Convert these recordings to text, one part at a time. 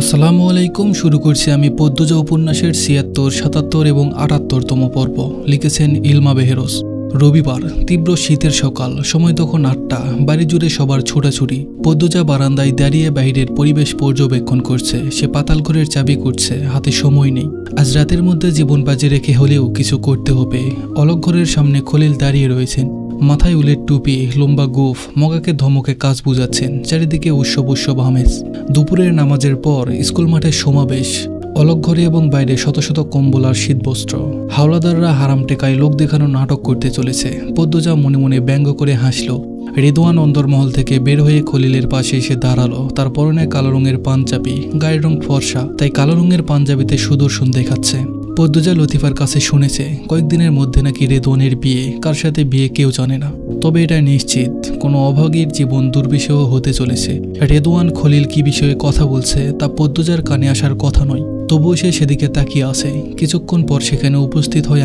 আসসালামু আলাইকুম। শুরু করছি আমি পদ্মজা উপন্যাসের ৭৬, ৭৭ এবং ৭৮তম পর্ব। লিখেছেন ইলমা বেহেরোজ। রবিবার, তীব্র শীতের সকাল, সময় তখন ৮টা। বাড়ি জুড়ে সবার ছোটাছুটি। পদ্মজা বারান্দায় দাঁড়িয়ে বাইরের পরিবেশ পর্যবেক্ষণ করছে। সে পাতাল ঘরের চাবি করছে, হাতে সময় নেই। আজ রাতের মধ্যে জীবন বাজি রেখে হলেও কিছু করতে হবে। অলক ঘরের সামনে খলিল দাঁড়িয়ে রয়েছেন, মাথায় উলের টুপি, লম্বা গোফ, মগাকে ধমকে কাজ বুঝাচ্ছেন। চারিদিকে উৎসব উৎসব আমেজ। দুপুরের নামাজের পর স্কুল মাঠের সমাবেশ। অলক ঘরে এবং বাইরে শত শত কম্বল আর শীতবস্ত্র। হাওলাদাররা হারাম টেকায় লোক দেখানো নাটক করতে চলেছে। পদ্মজা মনে মনে ব্যঙ্গ করে হাসল। রিদওয়ান অন্দরমহল থেকে বের হয়ে খলিলের পাশে এসে দাঁড়ালো। তার পরনে কালো রঙের পাঞ্জাবি, গায়ের রং ফর্সা, তাই কালো রঙের পাঞ্জাবিতে সুদর্শন দেখাচ্ছে। পদ্মজা লতিফার কাছে শুনেছে কয়েকদিনের মধ্যে নাকি রেদওয়ানের বিয়ে। কার সাথে বিয়ে কেউ জানে না, তবে এটা নিশ্চিত কোনো অভাগীর জীবন দুর্বিষহ হতে চলেছে। রেদওয়ান খলিল কি বিষয়ে কথা বলছে তা পদ্মজার কানে আসার কথা নয়, তবুও সে সেদিকে তাকিয়ে আছে। কিছুক্ষণ পর সেখানে উপস্থিত হয়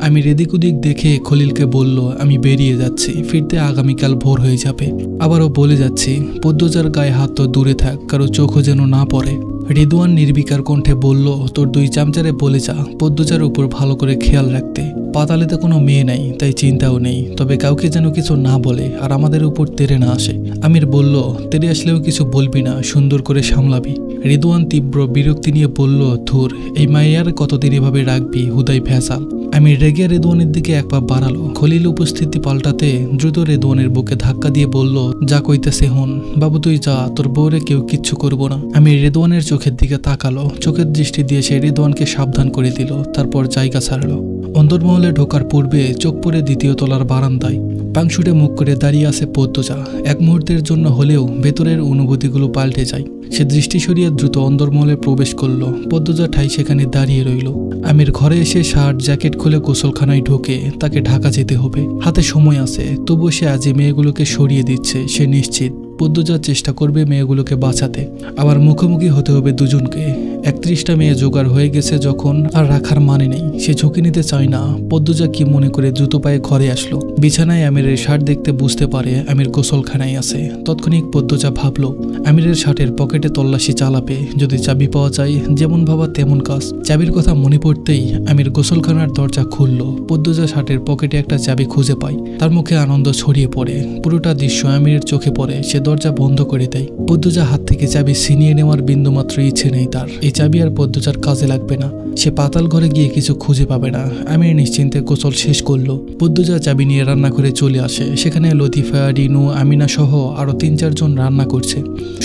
আমির এদিক ওদিক দেখে খলিলকে বলল, আমি বেরিয়ে যাচ্ছি, ফিরতে আগামীকাল ভোর হয়ে যাবে। আবারও বলে যাচ্ছি, পদ্মজার গায়ে হাত তো দূরে থাক, কারো চোখও যেন না পড়ে। রিদওয়ান নির্বিকার কণ্ঠে বলল, তোর দুই চামচারে বলে যা পদ্মজার উপর ভালো করে খেয়াল রাখতে। পাতালেতে কোনো মেয়ে নাই, তাই চিন্তাও নেই, তবে কাউকে যেন কিছু না বলে আর আমাদের উপর তেড়ে না আসে। আমির বলল, তেড়ে আসলেও কিছু বলবি না, সুন্দর করে সামলাবি। রিদওয়ান তীব্র বিরক্তি নিয়ে বলল, ধুর, এই মাইয়ার কতদিন এভাবে রাখবি, হুদাই ভেসাল। আমির রেগে রেদওয়ানের দিকে এক পা বাড়ালো। খলিল উপস্থিতি পাল্টাতে দ্রুত রেদওয়ানের বুকে ধাক্কা দিয়ে বলল, যা কইতেছে হন বাবু, তুই যা, তোর বউরে কেউ কিচ্ছু করবো না। আমির রেদওয়ানের চোখের দিকে তাকালো। চোখের দৃষ্টি দিয়ে সে রেদওয়ানকে সাবধান করে দিল, তারপর জায়গা ছাড়লো। অন্দরমহলে ঢোকার পূর্বে চোখ পড়ে দ্বিতীয় তলার বারান্দায় পাংশুটে মুখ করে দাঁড়িয়ে আছে পদ্মজা। এক মুহূর্তের জন্য হলেও ভেতরের অনুভূতিগুলো পাল্টে যায়। সে দৃষ্টি সরিয়ে দ্রুত অন্দরমহলে প্রবেশ করলো। পদ্মজা ঠাই সেখানে দাঁড়িয়ে রইল। আমির ঘরে এসে শার্ট জ্যাকেট খুলে গোসলখানায় ঢোকে। তাকে ঢাকা যেতে হবে, হাতে সময় আছে, তবুও সে আজই মেয়েগুলোকে সরিয়ে দিচ্ছে। সে নিশ্চিত পদ্মজা চেষ্টা করবে মেয়েগুলোকে বাঁচাতে। আবার মুখোমুখি হতে হবে দুজনকে। ৩১টা মেয়ে জোগাড় হয়ে গেছে যখন, আর রাখার মানে নেই। সে ঝুঁকি নিতে চায় না। পদ্মজা কি মনে করে দ্রুত পায়ে ঘরে আসলো। বিছানায় আমিরের শার্ট দেখতে বুঝতে পারে আমির গোসলখানায় আছে। তৎক্ষণিক পদ্মজা ভাবলো আমিরের শার্টের পকেটে তল্লাশি চালাবে, যদি চাবি পাওয়া যায়। যেমন ভাবা তেমন কাজ। চাবির কথা মনে পড়তেই আমির গোসলখানার দরজা খুলল। পদ্মজা শার্টের পকেটে একটা চাবি খুঁজে পায়। তার মুখে আনন্দ ছড়িয়ে পড়ে। পুরোটা দৃশ্য আমিরের চোখে পড়ে। সে দরজা বন্ধ করে দেয়। পদ্মজা হাত থেকে চাবি ছিনিয়ে নেওয়ার বিন্দুমাত্র ইচ্ছে নেই তার। এই চাবি আর পদ্মজার কাজে লাগবে না। সে পাতাল ঘরে গিয়ে কিছু খুঁজে পাবে না। আমির নিশ্চিন্তে গোসল শেষ করলো। পদ্মজা চাবি নিয়ে রান্নাঘরে চলে আসে। সেখানে লতিফা, রিনু, আমিনা সহ আরো ৩-৪ জন রান্না করছে।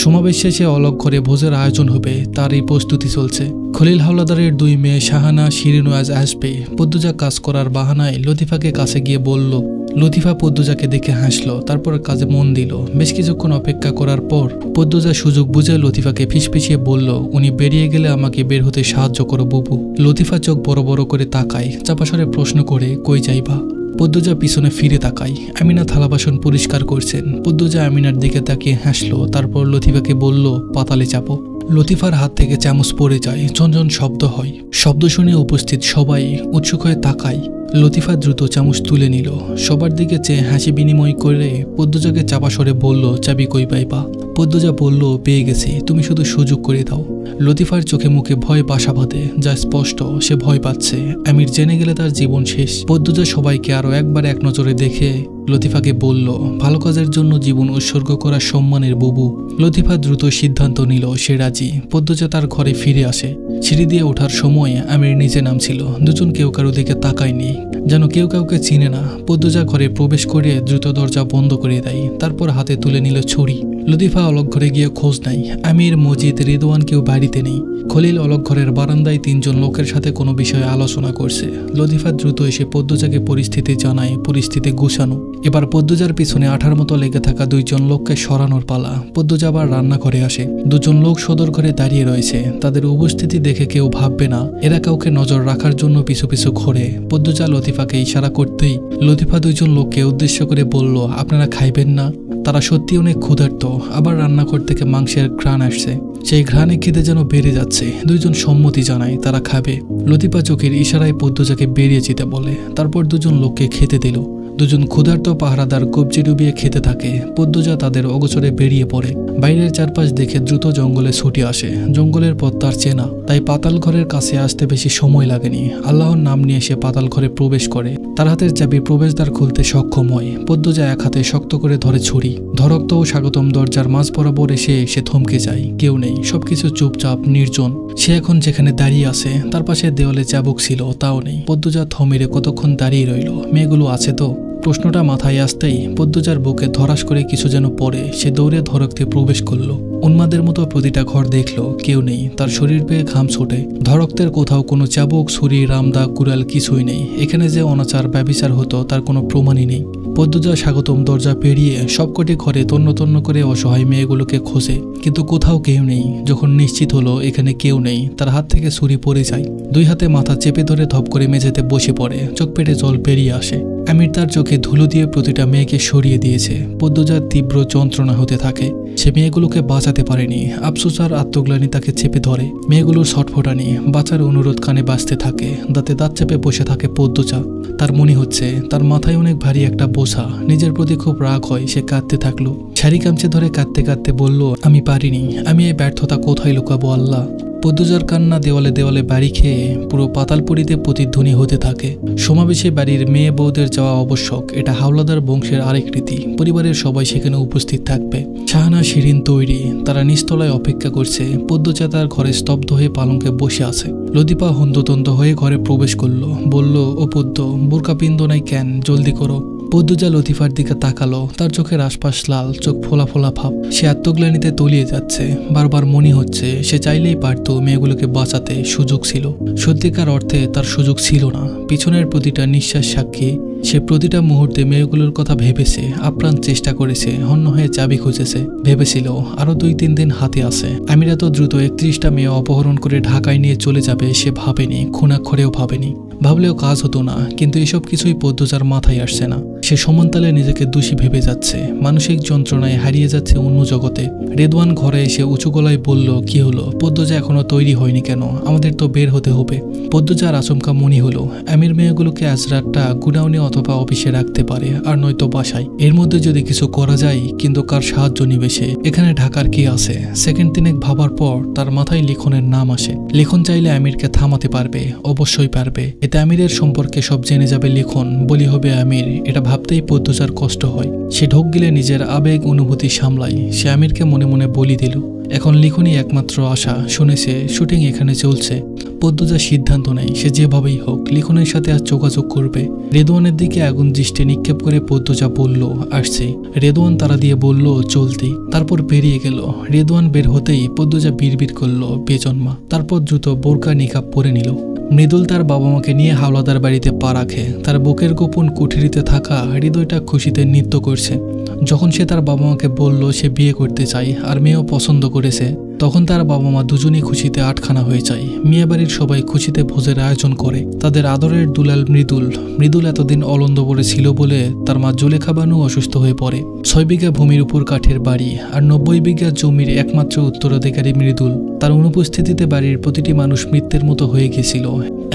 সমাবেশ শেষে অলক ঘরে ভোজের আয়োজন হবে, তার এই প্রস্তুতি চলছে। খলিল হাওলাদারের 2 মেয়ে শাহানা, শিরিনু আজ আসবে। পদ্মজা কাজ করার বাহানায় লতিফাকে কাছে গিয়ে বলল। লতিফা পদ্মজাকে দেখে হাসলো, তারপর কাজে মন দিল। বেশ কিছুক্ষণ অপেক্ষা করার পর পদ্মজা সুযোগ বুঝে লতিফাকে ফিসফিসিয়ে বলল, উনি বেরিয়ে গেলে আমাকে বের হতে সাহায্য করো বুবু। লতিফা চোখ বড় বড় করে তাকায়, চাপাসরে প্রশ্ন করে, কই যাইবা? পদ্মজা পিছনে ফিরে তাকায়। আমিনা থালা বাসন পরিষ্কার করছেন। পদ্মজা আমিনার দিকে তাকিয়ে হাসলো, তারপর লতিফাকে বলল, পাতালে চাপো। লতিফার হাত থেকে চামচ পড়ে যায়, ঝনঝন শব্দ হয়। শব্দ শুনে উপস্থিত সবাই উৎসুক হয়ে তাকায়। লতিফা দ্রুত চামচ তুলে নিল। সবার দিকে চেয়ে হাসি বিনিময় করে পদ্মজাকে চাপা সরে বলল, চাবি কই পাইবা? পদ্মজা বলল, পেয়ে গেছি, তুমি শুধু সুযোগ করে দাও। লতিফার চোখে মুখে ভয় বাসা বাঁধে, যা স্পষ্ট সে ভয় পাচ্ছে। আমির জেনে গেলে তার জীবন শেষ। পদ্মজা সবাইকে আরো একবার এক নজরে দেখে লতিফাকে বলল, ভালো কাজের জন্য জীবন উৎসর্গ করা সম্মানের বুবু। লতিফা দ্রুত সিদ্ধান্ত নিল সে রাজি। পদ্মজা তার ঘরে ফিরে আসে। সিঁড়ি দিয়ে ওঠার সময় আমির নিচে নামছিল। দুজন কেউ কারো দিকে তাকায়নি, যেন কেউ কাউকে চিনে না। পদ্মজা ঘরে প্রবেশ করে দ্রুত দরজা বন্ধ করে দেয়, তারপর হাতে তুলে নিল ছুরি। লতিফা অলক ঘরে গিয়ে খোঁজ নেয়। আমির, মজিদ, রিদওয়ান কেউ বাড়িতে নেই। খলিল অলক ঘরের বারান্দায় 3 জন লোকের সাথে কোনো বিষয়ে আলোচনা করছে। লতিফা দ্রুত এসে পদ্মজাকে পরিস্থিতি জানায়। পরিস্থিতি গুছানো। এবার পদ্মজার পিছনে আঠার মতো লেগে থাকা 2 জন লোককে সরানোর পালা। পদ্মজা আবার রান্নাঘরে আসে। 2 জন লোক সদর ঘরে দাঁড়িয়ে রয়েছে। তাদের উপস্থিতি দেখে কেউ ভাববে না এরা কাউকে নজর রাখার জন্য পিছু পিছু ঘোরে। পদ্মজা লতিফাকে ইশারা করতেই লতিফা 2 জন লোককে উদ্দেশ্য করে বলল, আপনারা খাইবেন না? তারা সত্যি অনেক ক্ষুধার্ত। আবার রান্নাঘর থেকে মাংসের ঘ্রাণ আসছে। সেই ঘ্রাণে খিদে যেন বেড়ে যাচ্ছে। 2 জন সম্মতি জানায় তারা খাবে। লতিফা চোখের ইশারায় পদ্মজাকে বেরিয়ে যেতে বলে। তারপর 2 জন লোককে খেতে দিল। দুজন ক্ষুধার্ত পাহারাদার কবজি ডুবিয়ে খেতে থাকে। পদ্মজা তাদের অগোচরে বেরিয়ে পড়ে। বাইরের চারপাশ দেখে দ্রুত জঙ্গলে ছুটে আসে। জঙ্গলের পথ তার চেনা, তাই পাতাল ঘরের কাছে আসতে বেশি সময় লাগেনি। আল্লাহর নাম নিয়ে সে পাতাল ঘরে প্রবেশ করে। তার হাতের চাবি প্রবেশদ্বার খুলতে সক্ষম হয়। পদ্মজা এক হাতে শক্ত করে ধরে ছুরি। ধরক্ত ও স্বাগতম দরজার মাঝ বরাবর এসে সে থমকে যায়। কেউ নেই, সবকিছু চুপচাপ নির্জন। সে এখন যেখানে দাঁড়িয়ে আছে তার পাশে দেওয়ালে চাবুক ছিল, তাও নেই। পদ্মজা থমেরে কতক্ষণ দাঁড়িয়ে রইল। মেয়েগুলো আছে তো? প্রশ্নটা মাথায় আসতেই পদ্মজার বুকে ধরাস করে কিছু যেন পড়ে। সে দৌড়ে ধরক্তে প্রবেশ করলো। উন্মাদের মতো প্রতিটা ঘর দেখলো, কেউ নেই। তার শরীর পেয়ে ঘাম ছোটে। ধরক্তের কোথাও কোনো চাবুক, ছুরি, রামদা, কুড়াল কিছুই নেই। এখানে যে অনাচার ব্যভিচার হতো তার কোনো প্রমাণই নেই। পদ্মজা স্বাগতম দরজা পেরিয়ে সবকটি ঘরে তন্ন তন্ন করে অসহায় মেয়েগুলোকে খোঁজে, কিন্তু কোথাও কেউ নেই। যখন নিশ্চিত হলো এখানে কেউ নেই, তার হাত থেকে ছুরি পড়ে যায়। দুই হাতে মাথা চেপে ধরে ধপ করে মেঝেতে বসে পড়ে। চোখ পেটে জল বেরিয়ে আসে। আমির তার চোখে ধুলো দিয়ে প্রতিটা মেয়েকে সরিয়ে দিয়েছে। পদ্মজার তীব্র যন্ত্রণা হতে থাকে। সে মেয়েগুলোকে বাঁচাতে পারেনি। আফসোস আর আত্মগ্লানি তাকে চেপে ধরে। মেয়েগুলোর ছটফটানি, বাঁচার অনুরোধ কানে বাজতে থাকে। দাঁতে দাঁত চেপে বসে থাকে পদ্মজা। তার মনে হচ্ছে তার মাথায় অনেক ভারী একটা বোঝা। নিজের প্রতি খুব রাগ হয়। সে কাঁদতে থাকলো। শাড়ি কামচে ধরে কাঁদতে কাঁদতে বলল, আমি পারিনি। আমি এই ব্যর্থতা কোথায় লুকাবো আল্লাহ? পদ্মজার কান্না দেওয়ালে দেওয়ালে বাড়ি খেয়ে পুরো পাতালপুরীতে প্রতিধ্বনি হতে থাকে। সমাবেশে বাড়ির মেয়ে বউদের যাওয়া আবশ্যক। এটা হাওলাদার বংশের আরেক রীতি। পরিবারের সবাই সেখানে উপস্থিত থাকবে। শাহানা, শিরিন তৈরি। তারা নিচতলায় অপেক্ষা করছে। পদ্মজা তার ঘরে স্তব্ধ হয়ে পালঙ্কে বসে আছে। লতিফা হন্ততন্ত হয়ে ঘরে প্রবেশ করলো। বলল, ও পদ্ম, বোরকা পিন্দো নাই কেন? জলদি করো। পদ্মজা লতিফার দিকে তাকালো। তার চোখের আশপাশ লাল, চোখ ফোলা ফোলা ভাব। সে আত্মগ্লানিতে তলিয়ে যাচ্ছে। বারবার মনে হচ্ছে সে চাইলেই পারত মেয়েগুলোকে বাঁচাতে। সুযোগ ছিল। সত্যিকার অর্থে তার সুযোগ ছিল না। পিছনের প্রতিটা নিঃশ্বাস সাক্ষী। সে প্রতিটা মুহূর্তে মেয়েগুলোর কথা ভেবেছে, আপ্রাণ চেষ্টা করেছে, হন্য হয়ে চাবি খুঁজেছে। ভেবেছিল আরো 2-3 দিন হাতে আছে। আমিরা তো দ্রুত 31টা মেয়ে অপহরণ করে ঢাকায় নিয়ে চলে যাবে সে ভাবেনি, খুনাক্ষরেও ভাবেনি। ভাবলেও কাজ হতো না। কিন্তু এসব কিছুই পদ্মজার মাথায় আসছে না। সে সমানতালে নিজেকে দোষী ভেবে যাচ্ছে। মানসিক যন্ত্রণায় হারিয়ে যাচ্ছে অন্য জগতে। রেদওয়ান ঘরে এসে উঁচু গলায় বলল, কি হলো? পদ্মজা এখনো তৈরি হয়নি কেন? আমাদের তো বের হতে হবে। পদ্মজার আচমকা মনে হলো আমির মেয়েগুলোকে আজ রাতটা গুডাউনে অথবা অফিসে রাখতে পারে, আর নয়তো বাসায়। এর মধ্যে যদি কিছু করা যায়, কিন্তু কার সাহায্য নিবে সে? এখানে ঢাকার কি আছে? সেকেন্ড 3 ভাবার পর তার মাথায় লিখনের নাম আসে। লিখন চাইলে আমিরকে থামাতে পারবে, অবশ্যই পারবে। এতে আমিরের সম্পর্কে সব জেনে যাবে লিখন, বলি হবে আমির। এটা ভাবতেই পদ্মজার কষ্ট হয়। সে ঢোক গিলে নিজের আবেগ অনুভূতি সামলায়। সে আমিরকে মনে মনে বলি দিল। এখন লিখনই একমাত্র আশা। শুনেছে শুটিং এখানে চলছে। পদ্মজা সিদ্ধান্ত নেয় সে যেভাবেই হোক লিখনের সাথে আজ যোগাযোগ করবে। রেদওয়ানের দিকে আগুন দৃষ্টি নিক্ষেপ করে পদ্মজা বলল, আসছে। রেদওয়ান তারা দিয়ে বলল, চলতি। তারপর বেরিয়ে গেল। রেদওয়ান বের হতেই পদ্মজা বিড়বিড় করলো, বেজন্মা। তারপর দ্রুত বোরকা নিকাব পরে নিল। মৃদুল তার বাবা মাকে নিয়ে হাওলাদার বাড়িতে পা রাখে। তার বুকের গোপন কুঠুরিতে থাকা হৃদয়টা খুশিতে নৃত্য করছে। যখন সে তার বাবা মাকে বলল সে বিয়ে করতে চায় আর মেয়েও পছন্দ করেছে, তখন তার বাবা মা দুজনই খুশিতে আটখানা হয়ে যায়। মেয়ে বাড়ির সবাই খুশিতে ভোজের আয়োজন করে। তাদের আদরের দুলাল মৃদুল এতদিন অলন্দ পড়ে ছিল বলে তার মা জুলেখা বানু অসুস্থ হয়ে পড়ে। 6 বিঘা ভূমির উপর কাঠের বাড়ি আর 90 বিঘা জমির একমাত্র উত্তরাধিকারী মৃদুল। তার অনুপস্থিতিতে বাড়ির প্রতিটি মানুষ মৃত্যুর মতো হয়ে গেছিল।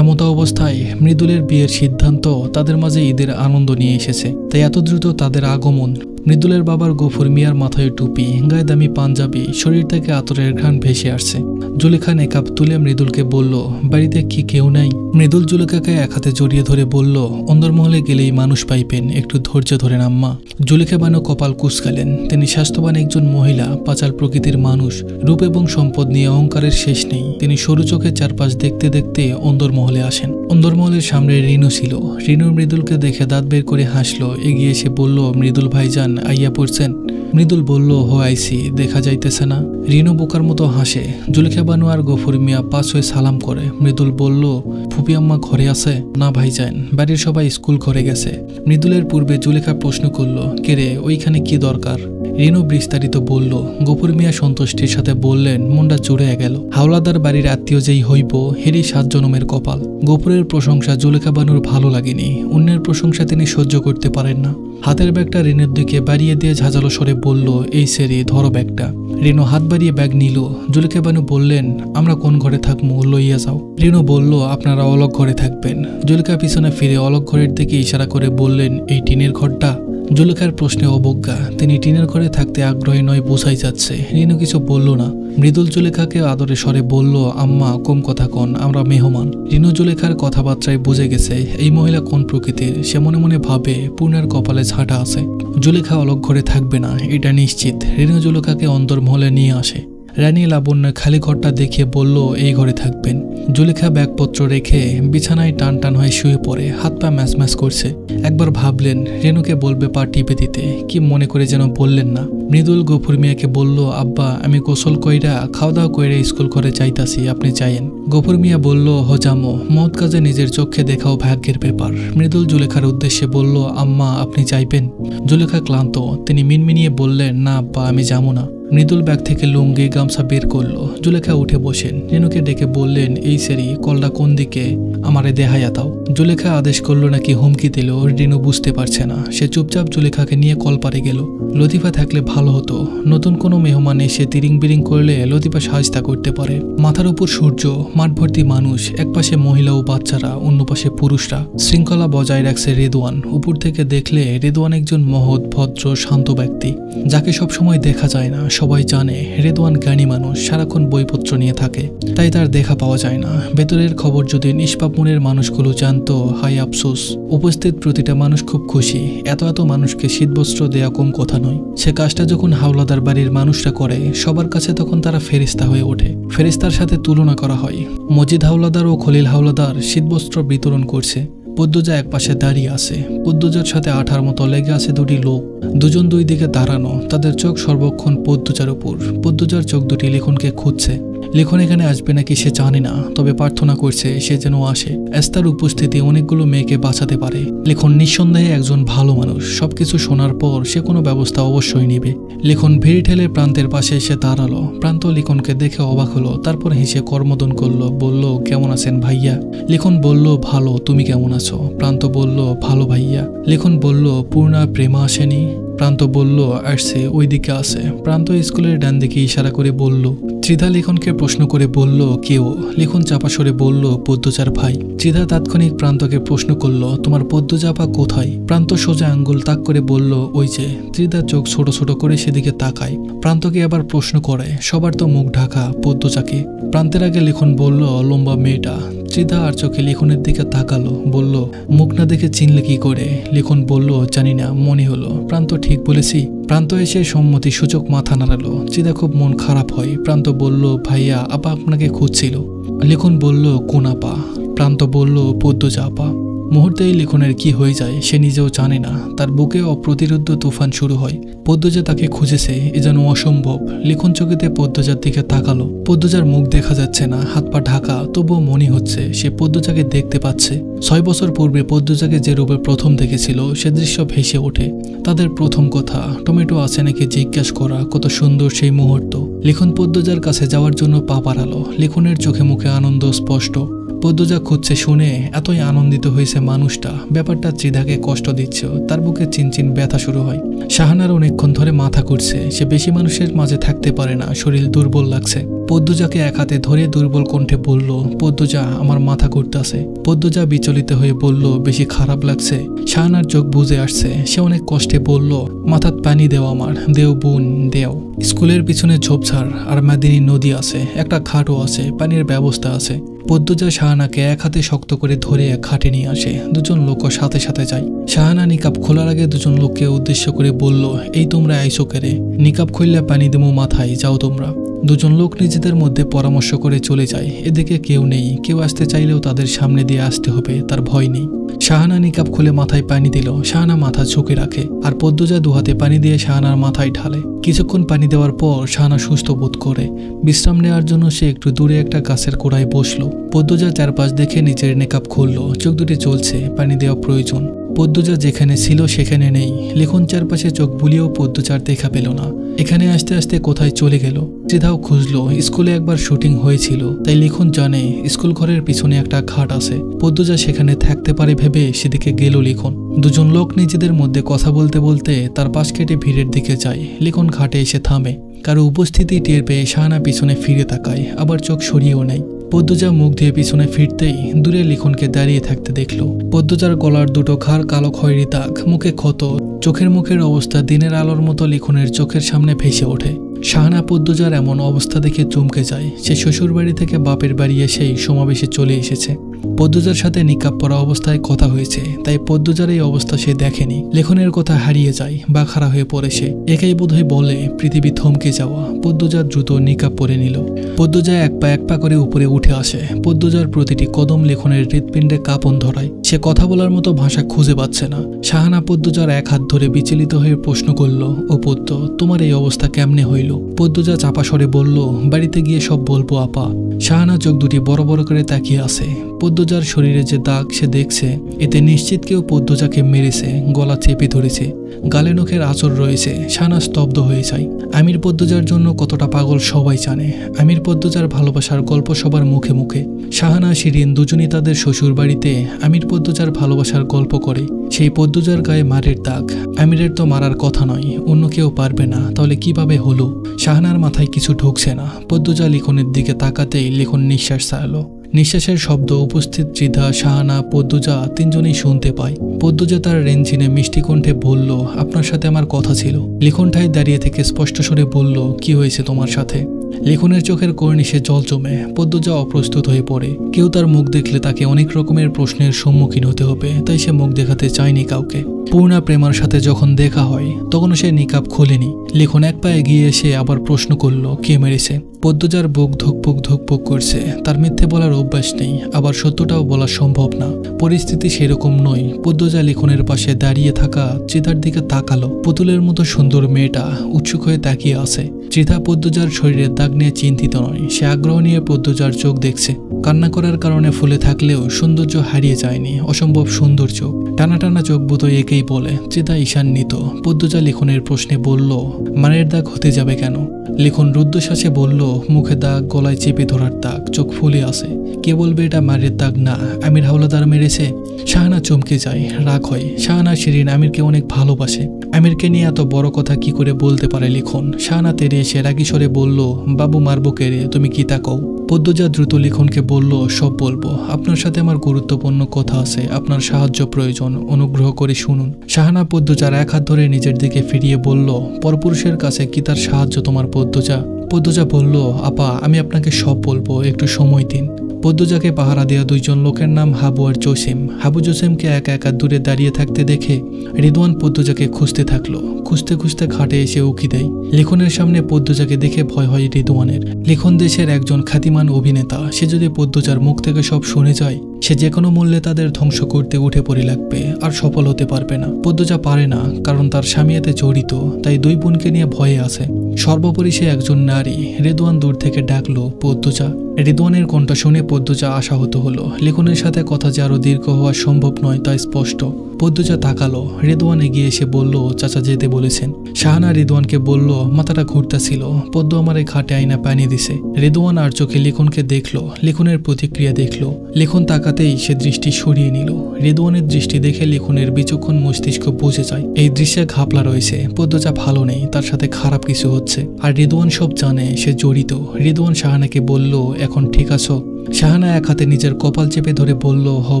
এমতো অবস্থায় মৃদুলের বিয়ের সিদ্ধান্ত তাদের মাঝে ঈদের আনন্দ নিয়ে এসেছে। তাই এত দ্রুত তাদের আগমন। মৃদুলের বাবার গফুর মিয়ার মাথায় টুপি, গায়ে দামি পাঞ্জাবি, শরীর থেকে আতরের ঘ্রাণ ভেসে আসছে। জুলেখা নেকাব তুলে মৃদুলকে বলল, বাড়িতে কি কেউ নাই? মৃদুল জুলেখাকে এক হাতে জড়িয়ে ধরে বলল, অন্দরমহলে গেলেই মানুষ পাইবেন, একটু ধৈর্য ধরেন আম্মা। জুলেখা বানু কপাল কুঁচকালেন। তিনি স্বাস্থ্যবান একজন মহিলা, পাঁচাল প্রকৃতির মানুষ। রূপ এবং সম্পদ নিয়ে অহংকারের শেষ নেই। তিনি সরু চোখে চারপাশ দেখতে দেখতে অন্দরমহলে আসেন। অন্দরমহলের সামনে রিনু ছিল। রিনু মৃদুলকে দেখে দাঁত বের করে হাসলো। এগিয়ে এসে বলল, মৃদুল ভাইজান আইয়া পড়ছেন? মৃদুল বলল, হো আইসি, দেখা যাইতেছে না? রিনু বোকার মতো হাসে। জুলেখা বানু আর গফুর মিয়া পাশ হয়ে সালাম করে। মৃদুল বলল, ফুপি আম্মা ঘরে আছে? না ভাইজান, বাড়ির সবাই স্কুল ঘরে গেছে। মৃদুলের পূর্বে জুলেখা প্রশ্ন করল, কে রে, ওইখানে কি দরকার? রিনু বিস্তারিত বলল। গফুর মিয়া সন্তুষ্টির সাথে বললেন, মুন্ডা চুড়ে গেল। হাওলাদার বাড়ির আত্মীয় যেই হইব, হেরি 7 জনমের কপাল। গফুরের প্রশংসা জুলেখা বানুর ভালো লাগেনি। অন্যের প্রশংসা তিনি সহ্য করতে পারেন না। হাতের ব্যাগটা রিনুর দিকে বাড়িয়ে দিয়ে ঝাঁঝালো স্বরে বলল, এই সেরি ধরো ব্যাগটা। রেনু হাত বাড়িয়ে ব্যাগ নিল। জুলেখা বানু বললেন, আমরা কোন ঘরে থাকবো, লইয়া যাও। রেনু বলল, আপনারা অলগ ঘরে থাকবেন। জুলেখা পিছনে ফিরে অলগ ঘরের দিকে ইশারা করে বললেন, এই টিনের ঘরটা? জুলেখার প্রশ্নে অবজ্ঞা। তিনি টিনের ঘরে থাকতে আগ্রহী নয় বোঝাই যাচ্ছে। রেনু কিছু বলল না। মৃদুল জুলেখাকে আদরে স্বরে বলল, আম্মা কম কথা কন, আমরা মেহমান। রিনু জুলেখার কথাবার্তায় বুঝে গেছে এই মহিলা কোন প্রকৃতির। সে মনে মনে ভাবে পূর্ণার কপালে ঝাঁটা আছে। জুলেখা অলগ ঘরে থাকবে না এটা নিশ্চিত। রিনু জুলেখাকে অন্তর্মহলে নিয়ে আসে। রানী লাবণ্য খালি ঘরটা দেখিয়ে বলল, এই ঘরে থাকবেন। জুলেখা ব্যাগপত্র রেখে বিছানায় টান টান হয়ে শুয়ে পড়ে, হাত পা ম্যাচ ম্যাচ করছে। একবার ভাবলেন রেনুকে বলবে পা টিপে দিতে, কি মনে করে যেন বললেন না। মৃদুল গফুর মিয়াকে বলল, আব্বা আমি গোসল কইরা খাওয়া দাওয়া কইরা স্কুল ঘরে যাইতাছি, আপনি চাইেন। গফুর মিয়া বলল, হজামো, মহৎ কাজে নিজের চোখে দেখাও ভাগ্যের ব্যাপার। মৃদুল জুলেখার উদ্দেশ্যে বলল, আম্মা আপনি চাইবেন? জুলেখা ক্লান্ত, তিনি মিনমিনিয়ে বললেন, না আব্বা আমি যাবো না। মৃদুল ব্যাগ থেকে লুঙ্গি গামছা বের করলো। জুলেখা উঠে বসেন। রেনুকে ডেকে বললেন, এই সেরি কলটা কোন দিকে, আমারে দেখাইয়া দাও। জুলেখা আদেশ করলো নাকি হুমকি দিল রিনু বুঝতে পারছে না। সে চুপচাপ জুলেখাকে নিয়ে কলপারে গেল। লতিফা থাকলে ভালো হতো। নতুন কোনো মেহমান এসে তিরিং বিরিং করলে লতিফা সাহায্য করতে পারে। মাথার উপর সূর্য, মাঠ ভর্তি মানুষ, একপাশে মহিলা ও বাচ্চারা, অন্য পাশে পুরুষরা। শৃঙ্খলা বজায় রাখছে রেদওয়ান। উপর থেকে দেখলে রেদওয়ান একজন মহৎ ভদ্র শান্ত ব্যক্তি, যাকে সবসময় দেখা যায় না। সবাই জানে রেদওয়ান জ্ঞানী মানুষ, সারাক্ষণ বইপত্র নিয়ে থাকে, তাই তার দেখা পাওয়া যায় না। ভেতরের খবর যদি নিষ্পাপ মনের মানুষগুলো জানতো, হাই আফসোস। উপস্থিত প্রতিটা মানুষ খুব খুশি। এত এত মানুষকে শীতবস্ত্র দেয়া কম কথা নয়। সে কাজটা যখন হাওলাদার বাড়ির মানুষরা করে, সবার কাছে তখন তারা ফেরেশতা হয়ে ওঠে। ফেরেশতার সাথে তুলনা করা হয়। মজিদ হাওলাদার ও খলিল হাওলাদার শীতবস্ত্র বিতরণ করছে। পদ্মজা এক পাশে দাঁড়িয়ে আছে। পদ্মজার সাথে আঠার মতো লেগে আছে দুটি লোক। দুজন দুই দিকে দাঁড়ানো, তাদের চোখ সর্বক্ষণ পদ্মজার উপর। পদ্মজার চোখ দুটি লিখনকে খুঁজছে। লিখন এখানে আসবে নাকি সে জানে না, তবে প্রার্থনা করছে সে যেন আসে। এস্তার উপস্থিতি অনেকগুলো মেয়েকে বাঁচাতে পারে। লিখন নিঃসন্দেহে একজন ভালো মানুষ। সবকিছু শোনার পর সে কোনো ব্যবস্থা অবশ্যই নেবে। লিখন ভিড় ঠেলে প্রান্তের পাশে এসে দাঁড়ালো। প্রান্ত লিখনকে দেখে অবাক হলো, তারপর হেসে করমোদন করলো, বলল, কেমন আছেন ভাইয়া? লিখন বলল, ভালো, তুমি কেমন আছো? প্রান্ত বলল, ভালো ভাইয়া। লিখন বলল, পূর্ণা প্রেমা আসেনি? প্রান্ত বলল, আসছে, ওইদিকে আছে। প্রান্ত স্কুলের ডান দিকে ইশারা করে বলল। ত্রিধা লিখনকে প্রশ্ন করে বলল, কেউ? লিখন চাপা সরে বলল, পদ্মজার ভাই। ত্রিধা তাৎক্ষণিক প্রান্তকে প্রশ্ন করল, তোমার পদ্মজাপা কোথায়? প্রান্ত সোজা আঙ্গুল তাক করে বলল, ওই যে। ত্রিধা চোখ ছোট ছোট করে সেদিকে তাকায়। প্রান্তকে আবার প্রশ্ন করে, সবার তো মুখ ঢাকা, পদ্মজাকে? প্রান্তের আগে লিখন বলল, লম্বা মেয়েটা। ত্রিধা আর চোখে লিখনের দিকে তাকালো, বলল, মুখ না দেখে চিনলে কি করে? লিখন বলল, জানি না, মনে হলো। প্রান্ত ঠিক বলেছি? প্রান্ত এসে সম্মতি সূচক মাথা নাড়ালো। ত্রিধা খুব মন খারাপ হয়। প্রান্ত বলল, ভাইয়া আপা আপনাকে খুঁজছিল। লিখন বলল, কোন আপা? প্রান্ত বলল, পদ্মজা আপা। মুহূর্তেই লিখনের কি হয়ে যায় সে নিজেও জানে না। তার বুকে অপ্রতিরোধ্য তুফান শুরু হয়। পদ্মজা তাকে খুঁজেছে এ যেন অসম্ভব। লিখন চোখেতে পদ্মজার দিকে তাকালো। পদ্মজার মুখ দেখা যাচ্ছে না, হাত পা ঢাকা, তবুও মনে হচ্ছে সে পদ্মজাকে দেখতে পাচ্ছে। 6 বছর পূর্বে পদ্মজাকে যে রূপে প্রথম দেখেছিল সে দৃশ্য ভেসে ওঠে। তাদের প্রথম কথা, টমেটো আছে নাকি জিজ্ঞেস করা, কত সুন্দর সেই মুহূর্ত। লিখন পদ্মজার কাছে যাওয়ার জন্য পা বাড়ালো। লিখনের চোখে মুখে আনন্দ স্পষ্ট। পদ্মজা খুঁজছে শুনে এতই আনন্দিত হয়েছে মানুষটা। ব্যাপারটা ত্রিধাকে কষ্ট দিচ্ছে। তার বুকে চিনচিন ব্যথা শুরু হয়। শাহানার অনেকক্ষণ ধরে মাথা ঘুরছে। সে বেশি মানুষের মাঝে থাকতে পারে না, শরীর দুর্বল লাগছে। পদ্মজাকে এক হাতে ধরে দুর্বল কণ্ঠে বলল, পদ্মজা আমার মাথা ঘুরতেছে। পদ্মজা বিচলিত হয়ে বলল, বেশি খারাপ লাগছে? শাহানার চোখ বুঝে আসছে। সে অনেক কষ্টে বলল, মাথাত পানি দেও আমার, দেও বোন দেও। স্কুলের পিছনে ঝোপঝাড় আর মেদিনী নদী আছে, একটা খাটও আছে, পানির ব্যবস্থা আছে। পদ্মজা শাহানাকে এক হাতে শক্ত করে ধরে খাটে নিয়ে আসে। দুজন লোকও সাথে সাথে যায়। শাহানা নিকাব খোলার আগে দুজন লোককে উদ্দেশ্য করে বলল, এই তোমরা আইসো কেরে? নিকাব খুললে পানি দেবো মাথায়, যাও তোমরা। দুজন লোক নিজেদের মধ্যে পরামর্শ করে চলে যায়। এদিকে কেউ নেই। কেউ আসতে চাইলেও তাদের সামনে দিয়ে আসতে হবে, তার ভয় নেই। শাহানা নিকাব খুলে মাথায় পানি দিল। শাহানা মাথা ঝুঁকে রাখে আর পদ্মজা দুহাতে পানি দিয়ে শাহানার মাথায় ঢালে। কিছুক্ষণ পানি দেওয়ার পর শাহানা সুস্থ বোধ করে। বিশ্রাম নেওয়ার জন্য সে একটু দূরে একটা গাছের গোড়ায় বসলো। পদ্মজা চারপাশ দেখে নিজের নিকাব খুললো। চোখ দুটি জ্বলছে, পানি দেওয়া প্রয়োজন। পদ্মজা যেখানে ছিল সেখানে নেই। লিখন চারপাশে চোখ বুলিয়েও পদ্মজার দেখা পেল না। এখানে আসতে আসতে কোথায় চলে গেল। ত্রিধাও খুঁজলো। স্কুলে একবার শুটিং হয়েছিল, তাই লিখন জানে স্কুল ঘরের পিছনে একটা খাট আছে। পদ্মজা সেখানে থাকতে পারে ভেবে সেদিকে গেল লিখন। দুজন লোক নিজেদের মধ্যে কথা বলতে বলতে তার পাশ কেটে ভিড়ের দিকে যায়। লিখন ঘাটে এসে থামে। কারো উপস্থিতি টের পেয়ে শাহানা পিছনে ফিরে তাকায়, আবার চোখ সরিয়েও নেয়। পদ্মজা মুখ দিয়ে পিছনে ফিরতেই দূরে লিখনকে দাঁড়িয়ে থাকতে দেখল। পদ্মজার গলার দুটো ঘাড় কালো খয়েরি দাগ, মুখে ক্ষত, চোখের মুখের অবস্থা দিনের আলোর মতো লিখনের চোখের সামনে ভেসে ওঠে। শাহানা পদ্মজার এমন অবস্থা দেখে চমকে যায়। সে শ্বশুরবাড়ি থেকে বাপের বাড়ি এসেই সমাবেশে চলে এসেছে। পদ্মজার সাথে নিকাব পরা অবস্থায় কথা হয়েছে, তাই পদ্মজার এই অবস্থা সে দেখেনি। লেখনের কথা হারিয়ে যায় বা খাড়া হয়ে পড়ে সে। একাই বোধহয় বলে পৃথিবী থমকে যাওয়া। পদ্মজা দ্রুত নিকাব পরে নিল। পদ্মজা এক পা করে উপরে উঠে আসে। পদ্মজার প্রতিটি কদম লেখনের হৃৎপিণ্ডে কাঁপন ধরায়। সে কথা বলার মতো ভাষা খুঁজে পাচ্ছে না। শাহানা পদ্মজার এক হাত ধরে বিচলিত হয়ে প্রশ্ন করল, ও পদ্ম, তোমার এই অবস্থা কেমনে হইল? পদ্মজা চাপা স্বরে বলল, বাড়িতে গিয়ে সব বলবো আপা। শাহানা চোখ দুটি বড় বড় করে তাকিয়ে আছে। পদ্মজার শরীরে যে দাগ সে দেখছে, এতে নিশ্চিত কেউ পদ্মজাকে মেরেছে, গলা চেপে ধরেছে, গালে নখের আঁচড় রয়েছে। শাহানা স্তব্ধ হয়ে যায়। আমির পদ্মজার জন্য কতটা পাগল সবাই জানে। আমির পদ্মজার ভালোবাসার গল্প সবার মুখে মুখে। শাহানা শিরিন দুজনই তাদের শ্বশুর বাড়িতে আমির পদ্মজার ভালোবাসার গল্প করে। সেই পদ্মজার গায়ে মারের দাগ। আমিরের তো মারার কথা নয়, অন্য কেউ পারবে না, তাহলে কিভাবে হলো? শাহানার মাথায় কিছু ঢুকছে না। পদ্মজা লিখনের দিকে তাকাতেই লিখন নিঃশ্বাস ছাড়লো। নিঃশ্বাসের শব্দ উপস্থিত ত্রিধা, শাহানা, পদ্মজা তিনজনেই শুনতে পায়। পদ্মজা তার রেঞ্জিনে মিষ্টি কণ্ঠে বলল, আপনার সাথে আমার কথা ছিল। লিখন ঠায় দাঁড়িয়ে থেকে স্পষ্ট স্বরে বলল, কি হয়েছে তোমার সাথে? লিখনের চোখের কর্নিশে জল জমে। পদ্মজা অপ্রস্তুত হয়ে পড়ে। কেউ তার মুখ দেখলে তাকে অনেক রকমের প্রশ্নের সম্মুখীন হতে হবে, তাই সে মুখ দেখাতে চায়নি কাউকে। পূর্ণা প্রেমার সাথে যখন দেখা হয় তখনও সে নিকাব খোলেনি। লিখন এক পা এগিয়ে এসে আবার প্রশ্ন করল, কে মেরেছে? পদ্মজার বুক ধুকপুক ধুকপুক করছে। তার মিথ্যে বলার অভ্যাস নেই, আবার সত্যটাও বলা সম্ভব না। পরিস্থিতি সেরকম নয়। পদ্মজা লিখনের পাশে দাঁড়িয়ে থাকা ত্রিধার দিকে তাকালো। পুতুলের মতো সুন্দর মেয়েটা উৎসুক হয়ে তাকিয়ে আছে। ত্রিধা পদ্মজার শরীরের দাগ নিয়ে চিন্তিত নয়, সে আগ্রহ নিয়ে পদ্মজার চোখ দেখছে। কান্না করার কারণে ফুলে থাকলেও সৌন্দর্য হারিয়ে যায়নি, অসম্ভব সুন্দর চোখ। টানা টানা চোখ বুতোয় একেই বলে। ত্রিধা ঈশান্বিত। পদ্মজা লিখনের প্রশ্নে বলল, মারের দাগ হতে যাবে কেন? লিখন রুদ্ধশ্বাসে বলল, মুখে দাগ, গলায় চেপে ধরার দাগ, চোখ ফুলে আসে। কে বলবে এটা মারের দাগ না, আমির হাওলাদার মেরেছে? শাহানা চমকে যায়, রাগ হয়। শাহানা শিরিন আমিরকে অনেক ভালোবাসে। আমিরকে নিয়ে এত বড় কথা কি করে বলতে পারে লিখন? শাহানা তেরে এসে রাগী স্বরে বলল, বাবু মারবো কে রে, তুমি কি তাকাও? পদ্মজা দ্রুত লিখনকে বলল, সব বলবো। আপনার সাথে আমার গুরুত্বপূর্ণ কথা আছে, আপনার সাহায্য প্রয়োজন, অনুগ্রহ করে শুনুন। শাহানা পদ্মজার এক হাত ধরে নিজের দিকে ফিরিয়ে বলল, পরপুরুষের কাছে কি তার সাহায্য তোমার পদ্মজা? পদ্মজা বলল, আপা আমি আপনাকে সব বলবো, একটু সময় দিন। পদ্মজাকে পাহারা দেওয়া দুইজন লোকের নাম হাবু আর জসিম। হাবু জসিমকে একা একা দূরে দাঁড়িয়ে থাকতে দেখে রিদওয়ান পদ্মজাকে খুঁজতে থাকলো। খুঁজতে খুঁজতে ঘাটে এসে উকি দেয়। লিখনের সামনে পদ্মজাকে দেখে ভয় হয় রিদওয়ানের। লিখন দেশের একজন খ্যাতিমান অভিনেতা। সে যদি পদ্মজার মুখ থেকে সব শুনে যায়, সে যে কোনো মূল্যে তাদের ধ্বংস করতে উঠে পড়ে লাগবে, আর সফল হতে পারবে না। পদ্মজা পারে না, কারণ তার স্বামী এতে জড়িত, তাই দুই বোনকে নিয়ে ভয়ে আছে। সর্বোপরি সে একজন নারী। রিদওয়ান দূর থেকে ডাকলো, পদ্মজা। রিদওয়ানের কণ্ঠ শুনে পদ্মজা আশাহত হলো। লিখনের সাথে কথা যে আরো দীর্ঘ হওয়া সম্ভব নয় তা স্পষ্ট। পদ্মজা তাকালো। রিদওয়ান এগিয়ে এসে বলল, চাচা যেতে বলেছেন। শাহানা রিদওয়ানকে বলল, মাথাটা ঘুরতেছিল, পদ্ম আমার এই ঘাটে আইনা পানি দিছে। রিদওয়ান আর চোখে লিখনকে দেখলো, লিখনের প্রতিক্রিয়া দেখলো। লিখন তাকাতেই সে দৃষ্টি সরিয়ে নিল। রিদওয়ানের দৃষ্টি দেখে লিখনের বিচক্ষণ মস্তিষ্ক বুঝে যায় এই দৃশ্যে ঘাপলা রয়েছে। পদ্মজা ভালো নেই, তার সাথে খারাপ কিছু হচ্ছে। আর রিদওয়ান সব জানে, সে জড়িত। রিদওয়ান শাহানাকে বলল, এখন ঠিক আছো? শাহানা এক হাতে নিজের কপাল চেপে ধরে বলল, হ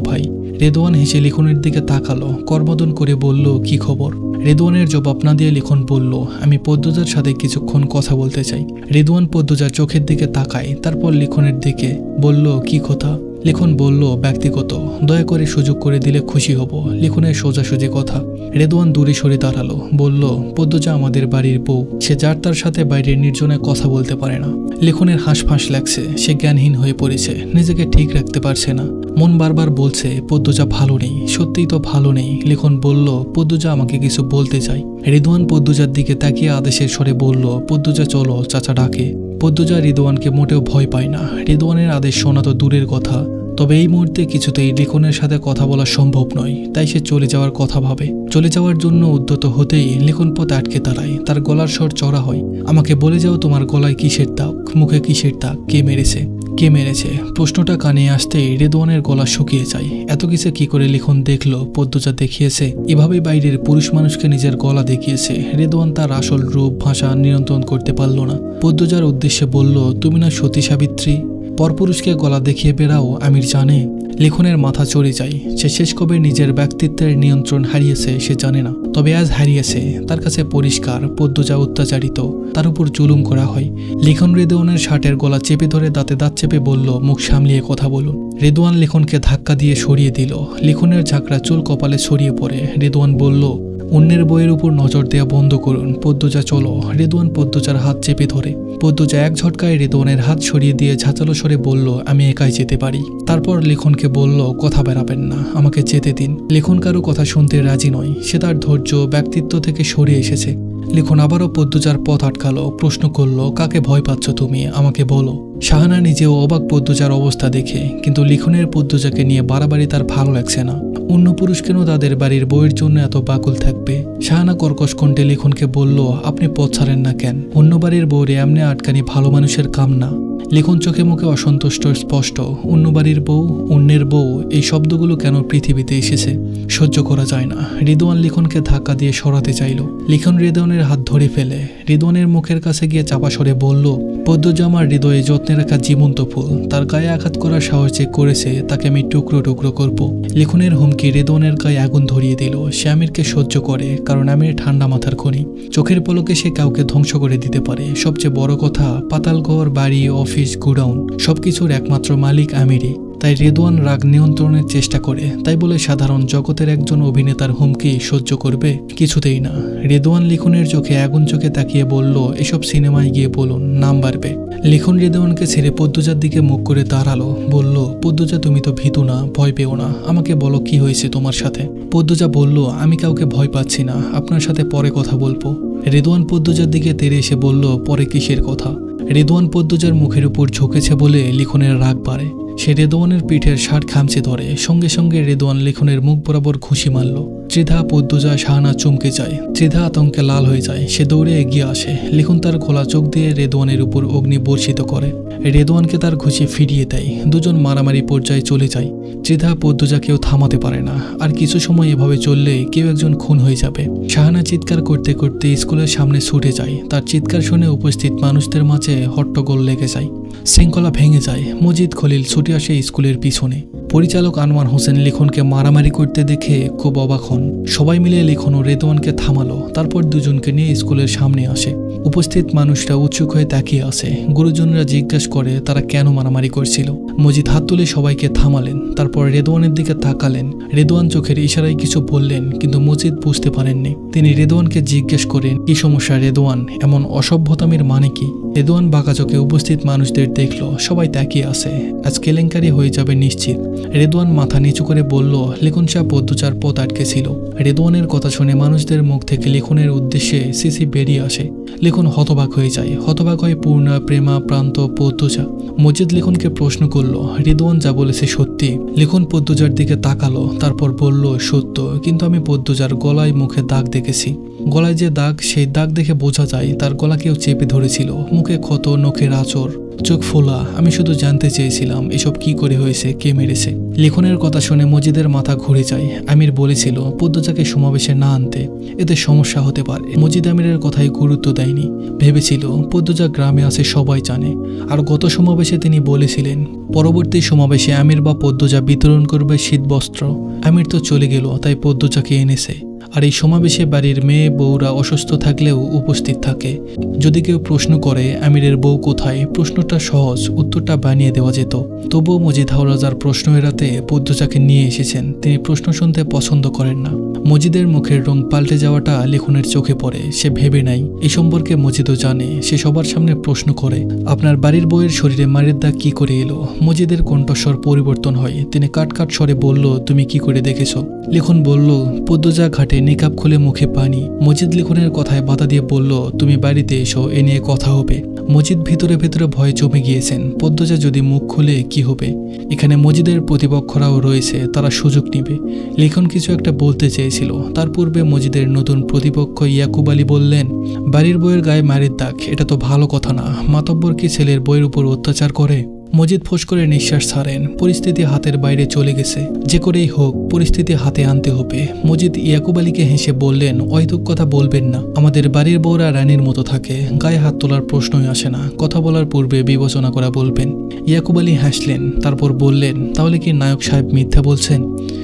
ভাই। রিদওয়ান হেসে লিখনের দিকে তাকালো, করমদন করে বলল, কি খবর? রিদওয়ানের জবাব না দিয়ে লিখন বলল, আমি পদ্মজার সাথে কিছুক্ষণ কথা বলতে চাই। রিদওয়ান পদ্মজার চোখের দিকে তাকায়, তারপর লিখনের দিকে বলল, কি কথা? লিখন বলল, ব্যক্তিগত, দয়া করে সুযোগ করে দিলে খুশি হব। লিখনের সোজাসুজি কথা। রিদওয়ান দূরে সরে দাঁড়ালো, বলল, পদ্মজা আমাদের বাড়ির বউ, সে যার তার সাথে বাইরের নির্জনে কথা বলতে পারে না। লিখনের হাঁসফাঁস লাগছে, সে জ্ঞানহীন হয়ে পড়েছে, নিজেকে ঠিক রাখতে পারছে না। মন বারবার বলছে পদ্মজা ভালো নেই, সত্যিই তো ভালো নেই। লিখন বলল, পদ্মজা আমাকে কিছু বলতে চাই। রিদওয়ান পদ্মজার দিকে তাকিয়ে আদেশের স্বরে বলল, পদ্মজা চলো, চাচা ডাকে। পদ্মজা রিদওয়ানকে মোটেও ভয় পায় না। রিদওয়ানের আদেশ শোনা তো দূরের কথা, তবে এই মুহূর্তে কিছুতেই লিখনের সাথে কথা বলা সম্ভব নয়, তাই সে চলে যাওয়ার কথা ভাবে। চলে যাওয়ার জন্য উদ্যত হতেই লিখন পথে আটকে দাঁড়ায়। তার গলার স্বর চড়া হয়। আমাকে বলে যাও তোমার গলায় কিসের দাগ, মুখে কিসের দাগ, কে মেরেছে? কে মেরেছে প্রশ্নটা কানে আসতেই রেদওয়ানের গলা শুকিয়ে যায়। এত কিছু কি করে লিখন দেখলো? পদ্মজা দেখিয়েছে, এভাবেই বাইরের পুরুষ মানুষকে নিজের গলা দেখিয়েছে। রেদওয়ান তার আসল রূপ ভাষা নিয়ন্ত্রণ করতে পারল না। পদ্মজার উদ্দেশ্যে বলল, তুমি না সতী সাবিত্রী? পরপুরুষকে গলা দেখিয়ে বেড়াও, আমির জানে? লিখনের মাথা চড়ে যায়। সে শেষ কবে নিজের ব্যক্তিত্বের নিয়ন্ত্রণ হারিয়েছে সে জানে না, তবে আজ হারিয়েছে। তার কাছে পরিষ্কার পদ্মজা অত্যাচারিত, তার উপর জুলুম করা হয়। লিখন রেদওয়ানের শার্টের গলা চেপে ধরে দাঁতে দাঁত চেপে বলল, মুখ সামলিয়ে কথা বলুন। রেদওয়ান লিখনকে ধাক্কা দিয়ে সরিয়ে দিল। লিখনের ঝাঁকড়া চুল কপালে ছড়িয়ে পড়ে। রেদওয়ান বলল, অন্যের বইয়ের উপর নজর দেওয়া বন্ধ করুন, পদ্মজা চলো। রেদওয়ান পদ্মজার হাত চেপে ধরে। পদ্মজা এক ঝটকায় রেদওয়ানের হাত সরিয়ে দিয়ে ঝাঁচালো স্বরে বলল, আমি একাই যেতে পারি। তারপর লিখনকে বলল, কথা বেরাবেন না, আমাকে যেতে দিন। লিখন কারো কথা শুনতে রাজি নয়। সে তার ধৈর্য ব্যক্তিত্ব থেকে সরে এসেছে। লিখন আবারও পদ্মজার পথ আটকালো। প্রশ্ন করল, কাকে ভয় পাচ্ছ তুমি, আমাকে বলো। শাহানা নিজেও অবাক পদ্মজার অবস্থা দেখে, কিন্তু লিখনের পদ্মজাকে নিয়ে বাড়াবাড়ি তার ভালো লাগছে না। অন্য পুরুষ কেন তাদের বাড়ির বউয়ের জন্য এত বাকুল থাকবে? শাহানা কর্কশ কণ্ঠে লিখনকে বলল, আপনি পথ ছাড়েন না কেন? অন্য বাড়ির বউরে এমনি আটকানি ভালো মানুষের কাম না। লিখন চোখে মুখে অসন্তুষ্ট স্পষ্ট। অন্য বাড়ির বউ, অন্যের বউ, এই শব্দগুলো কেন পৃথিবীতে এসেছে? সহ্য করা যায় না। রেদওয়ান লিখনকে ধাক্কা দিয়ে সরাতে চাইল। লিখন রেদওয়ানের হাত ধরে ফেলে রেদওয়ানের মুখের কাছে গিয়ে চাপা স্বরে বলল, পদ্মজা আমার হৃদয়ে যত্নে রাখা জীবন্ত ফুল। তার গায়ে আঘাত করার সাহস যে করেছে তাকে আমি টুকরো টুকরো করব। লিখনের হুমকি রেদওয়ানের গায়ে আগুন ধরিয়ে দিল। সে আমিরকে সহ্য করে, কারণ আমির ঠান্ডা মাথার খনি। চোখের পলকে সে কাউকে ধ্বংস করে দিতে পারে। সবচেয়ে বড় কথা, পাতালঘর, বাড়ি, অফিস, গোডাউন সবকিছুর একমাত্র মালিক আমিরই। তাই রেদওয়ান রাগ নিয়ন্ত্রণের চেষ্টা করে। তাই বলে সাধারণ জগতের একজন অভিনেতার হুমকি সহ্য করবে? কিছুতেই না। রেদওয়ান লিখনের চোখে আগুন চোখে তাকিয়ে বলল, এসব সিনেমায় গিয়ে বলুন, নাম বাড়বে। লিখন রেদওয়ানকে ছেড়ে পদ্মজার দিকে মুখ করে দাঁড়ালো। বলল, পদ্মজা তুমি তো ভীতু না, ভয় পেও না, আমাকে বলো কি হয়েছে তোমার সাথে। পদ্মজা বলল, আমি কাউকে ভয় পাচ্ছি না, আপনার সাথে পরে কথা বলবো। রেদওয়ান পদ্মজার দিকে তেড়ে এসে বলল, পরে কিসের কথা? রেদওয়ান পদ্মজার মুখের উপর ঝুঁকেছে বলে লিখনের রাগ বাড়ে। সে রেদওয়ানের পিঠের শার্ট খামচে ধরে। সঙ্গে সঙ্গে রেদওয়ান লিখনের মুখ বরাবর ঘুষি মারল। ত্রিধা, পদ্মজা, শাহানা চমকে যায়। ত্রিধা আতঙ্কে লাল হয়ে যায়। সে দৌড়ে এগিয়ে আসে। লিখন তার খোলা চোখ দিয়ে রেদওয়ানের উপর অগ্নি বর্ষিত করে। রেদওয়ানকে তার ঘুষি ফিরিয়ে দেয়। দুজন মারামারি পর্যায়ে চলে যায়। ত্রিধা, পদ্মজা কেউ থামাতে পারে না। আর কিছু সময় এভাবে চললে কেউ একজন খুন হয়ে যাবে। শাহানা চিৎকার করতে করতে স্কুলের সামনে ছুটে যায়। তার চিৎকার শুনে উপস্থিত মানুষদের মাঝে হট্টগোল লেগে যায়। শৃঙ্খলা ভেঙে যায়। মজিদ, খলিল ছুটে আসে স্কুলের পিছনে। পরিচালক আনোয়ার হোসেন লিখনকে মারামারি করতে দেখে খুব অবাক হন। সবাই মিলে লিখন ও রেদওয়ানকে থামালো। তারপর দুজনকে নিয়ে স্কুলের সামনে আসে। উপস্থিত মানুষরা উৎসুক হয়ে তাকিয়ে আসে। গুরুজনরা জিজ্ঞাসা করে তারা কেন মারামারি করছিল। মজিদ হাত তুলে সবাইকে থামালেন। তারপর রেদওয়ানের দিকে তাকালেন। রেদওয়ান চোখের ইশারায় কিছু বললেন, কিন্তু মজিদ বুঝতে পারেননি। তিনি রেদওয়ানকে জিজ্ঞেস করেন, কি সমস্যা রেদওয়ান, এমন অসভ্যতামির মানে কি? রেদওয়ান বাঁকা চোখে উপস্থিত মানুষদের দেখলো। সবাই তাকিয়ে আসে। আজ কেলেঙ্কারি হয়ে যাবে নিশ্চিত। রেদওয়ান মাথা নিচু করে বলল, লিখন শাহ পদ্মজার পথ আটকে ছিল। রেদওয়ানের কথা শুনে মানুষদের মুখ থেকে লিখনের উদ্দেশ্যে সিসি বেরিয়ে আসে। লিখন হতবাক হয়ে যায়। হতবাক হয়ে পূর্ণা, প্রেমা, প্রান্ত, পদ্মজা। মজিদ লিখনকে প্রশ্ন করল, রেদওয়ান যা বলেছে সত্যি? লিখন পদ্মজার দিকে তাকালো। তারপর বলল, সত্য, কিন্তু আমি পদ্মজার গলায় মুখে দাগ দেখেছি। গলায় যে দাগ, সেই দাগ দেখে বোঝা যায় তার গলা কেউ চেপে ধরেছিল। মুখে ক্ষত, নখের আঁচড়, চোখ ফোলা। আমি শুধু জানতে চেয়েছিলাম এসব কি করে হয়েছে, কে মেরেছে। লিখনের কথা শুনে মজিদের মাথা ঘুরে যায়। আমির বলেছিল পদ্মজাকে সমাবেশে না আনতে, এতে সমস্যা হতে পারে। মজিদ আমিরের কথায় গুরুত্ব দেয়নি। ভেবেছিল পদ্মজা গ্রামে আছে সবাই জানে। আর গত সমাবেশে তিনি বলেছিলেন পরবর্তী সমাবেশে আমির বা পদ্মজা বিতরণ করবে শীতবস্ত্র। আমির তো চলে গেল, তাই পদ্মজাকে এনেছে। আর এই সমাবেশে বাড়ির মেয়ে বউরা অসুস্থ থাকলেও উপস্থিত থাকে। যদি কেউ প্রশ্ন করে আমিরের বউ কোথায়, প্রশ্নটা সহজ, উত্তরটা বানিয়ে দেওয়া যেত। তবুও মজিদ হাওলাদার প্রশ্ন এড়াতে পদ্মজাকে নিয়ে এসেছেন। তিনি প্রশ্ন শুনতে পছন্দ করেন না। মজিদের মুখের রং পাল্টে যাওয়াটা লিখনের চোখে পড়ে। সে ভেবে নাই এ সম্পর্কে মজিদও জানে। সে সবার সামনে প্রশ্ন করে, আপনার বাড়ির বউয়ের শরীরে মারের দাগ কি করে এলো? মজিদের কণ্ঠস্বর পরিবর্তন হয়। তিনি কাট কাট স্বরে বলল, তুমি কি করে দেখেছ? লিখন বলল, পদ্মজা ঘাটে নিকাব খুলে মুখে পানি। মজিদ লিখনের কথায় বাধা দিয়ে বলল, তুমি বাড়িতে এসো, এ নিয়ে কথা হবে। মজিদ ভিতরে ভিতরে ভয়ে জমে গিয়েছেন, পদ্মজা যদি মুখ খুলে কি হবে। এখানে মজিদের প্রতিপক্ষরাও রয়েছে, তারা সুযোগ নিবে। লিখন কিছু একটা বলতে চেয়েছিল, তার পূর্বে মজিদের নতুন প্রতিপক্ষ ইয়াকুব আলী বললেন, বাড়ির বইয়ের গায়ে মারির দাগ, এটা তো ভালো কথা না। মাতব্বর কি ছেলের বইয়ের উপর অত্যাচার করে? মজিদ ফোঁস করে নিঃশ্বাস ছাড়েন। পরিস্থিতি হাতের বাইরে চলে গেছে, যে করেই হোক পরিস্থিতি হাতে আনতে হবে। মজিদ ইয়াকুব আলীকে হেসে বললেন, অহেতুক কথা বলবেন না, আমাদের বাড়ির বউরা রানীর মতো থাকে, গায়ে হাত তোলার প্রশ্নই আসে না, কথা বলার পূর্বে বিবেচনা করা বলবেন। ইয়াকুব আলী হাসলেন, তারপর বললেন, তাহলে কি নায়ক সাহেব মিথ্যা বলছেন?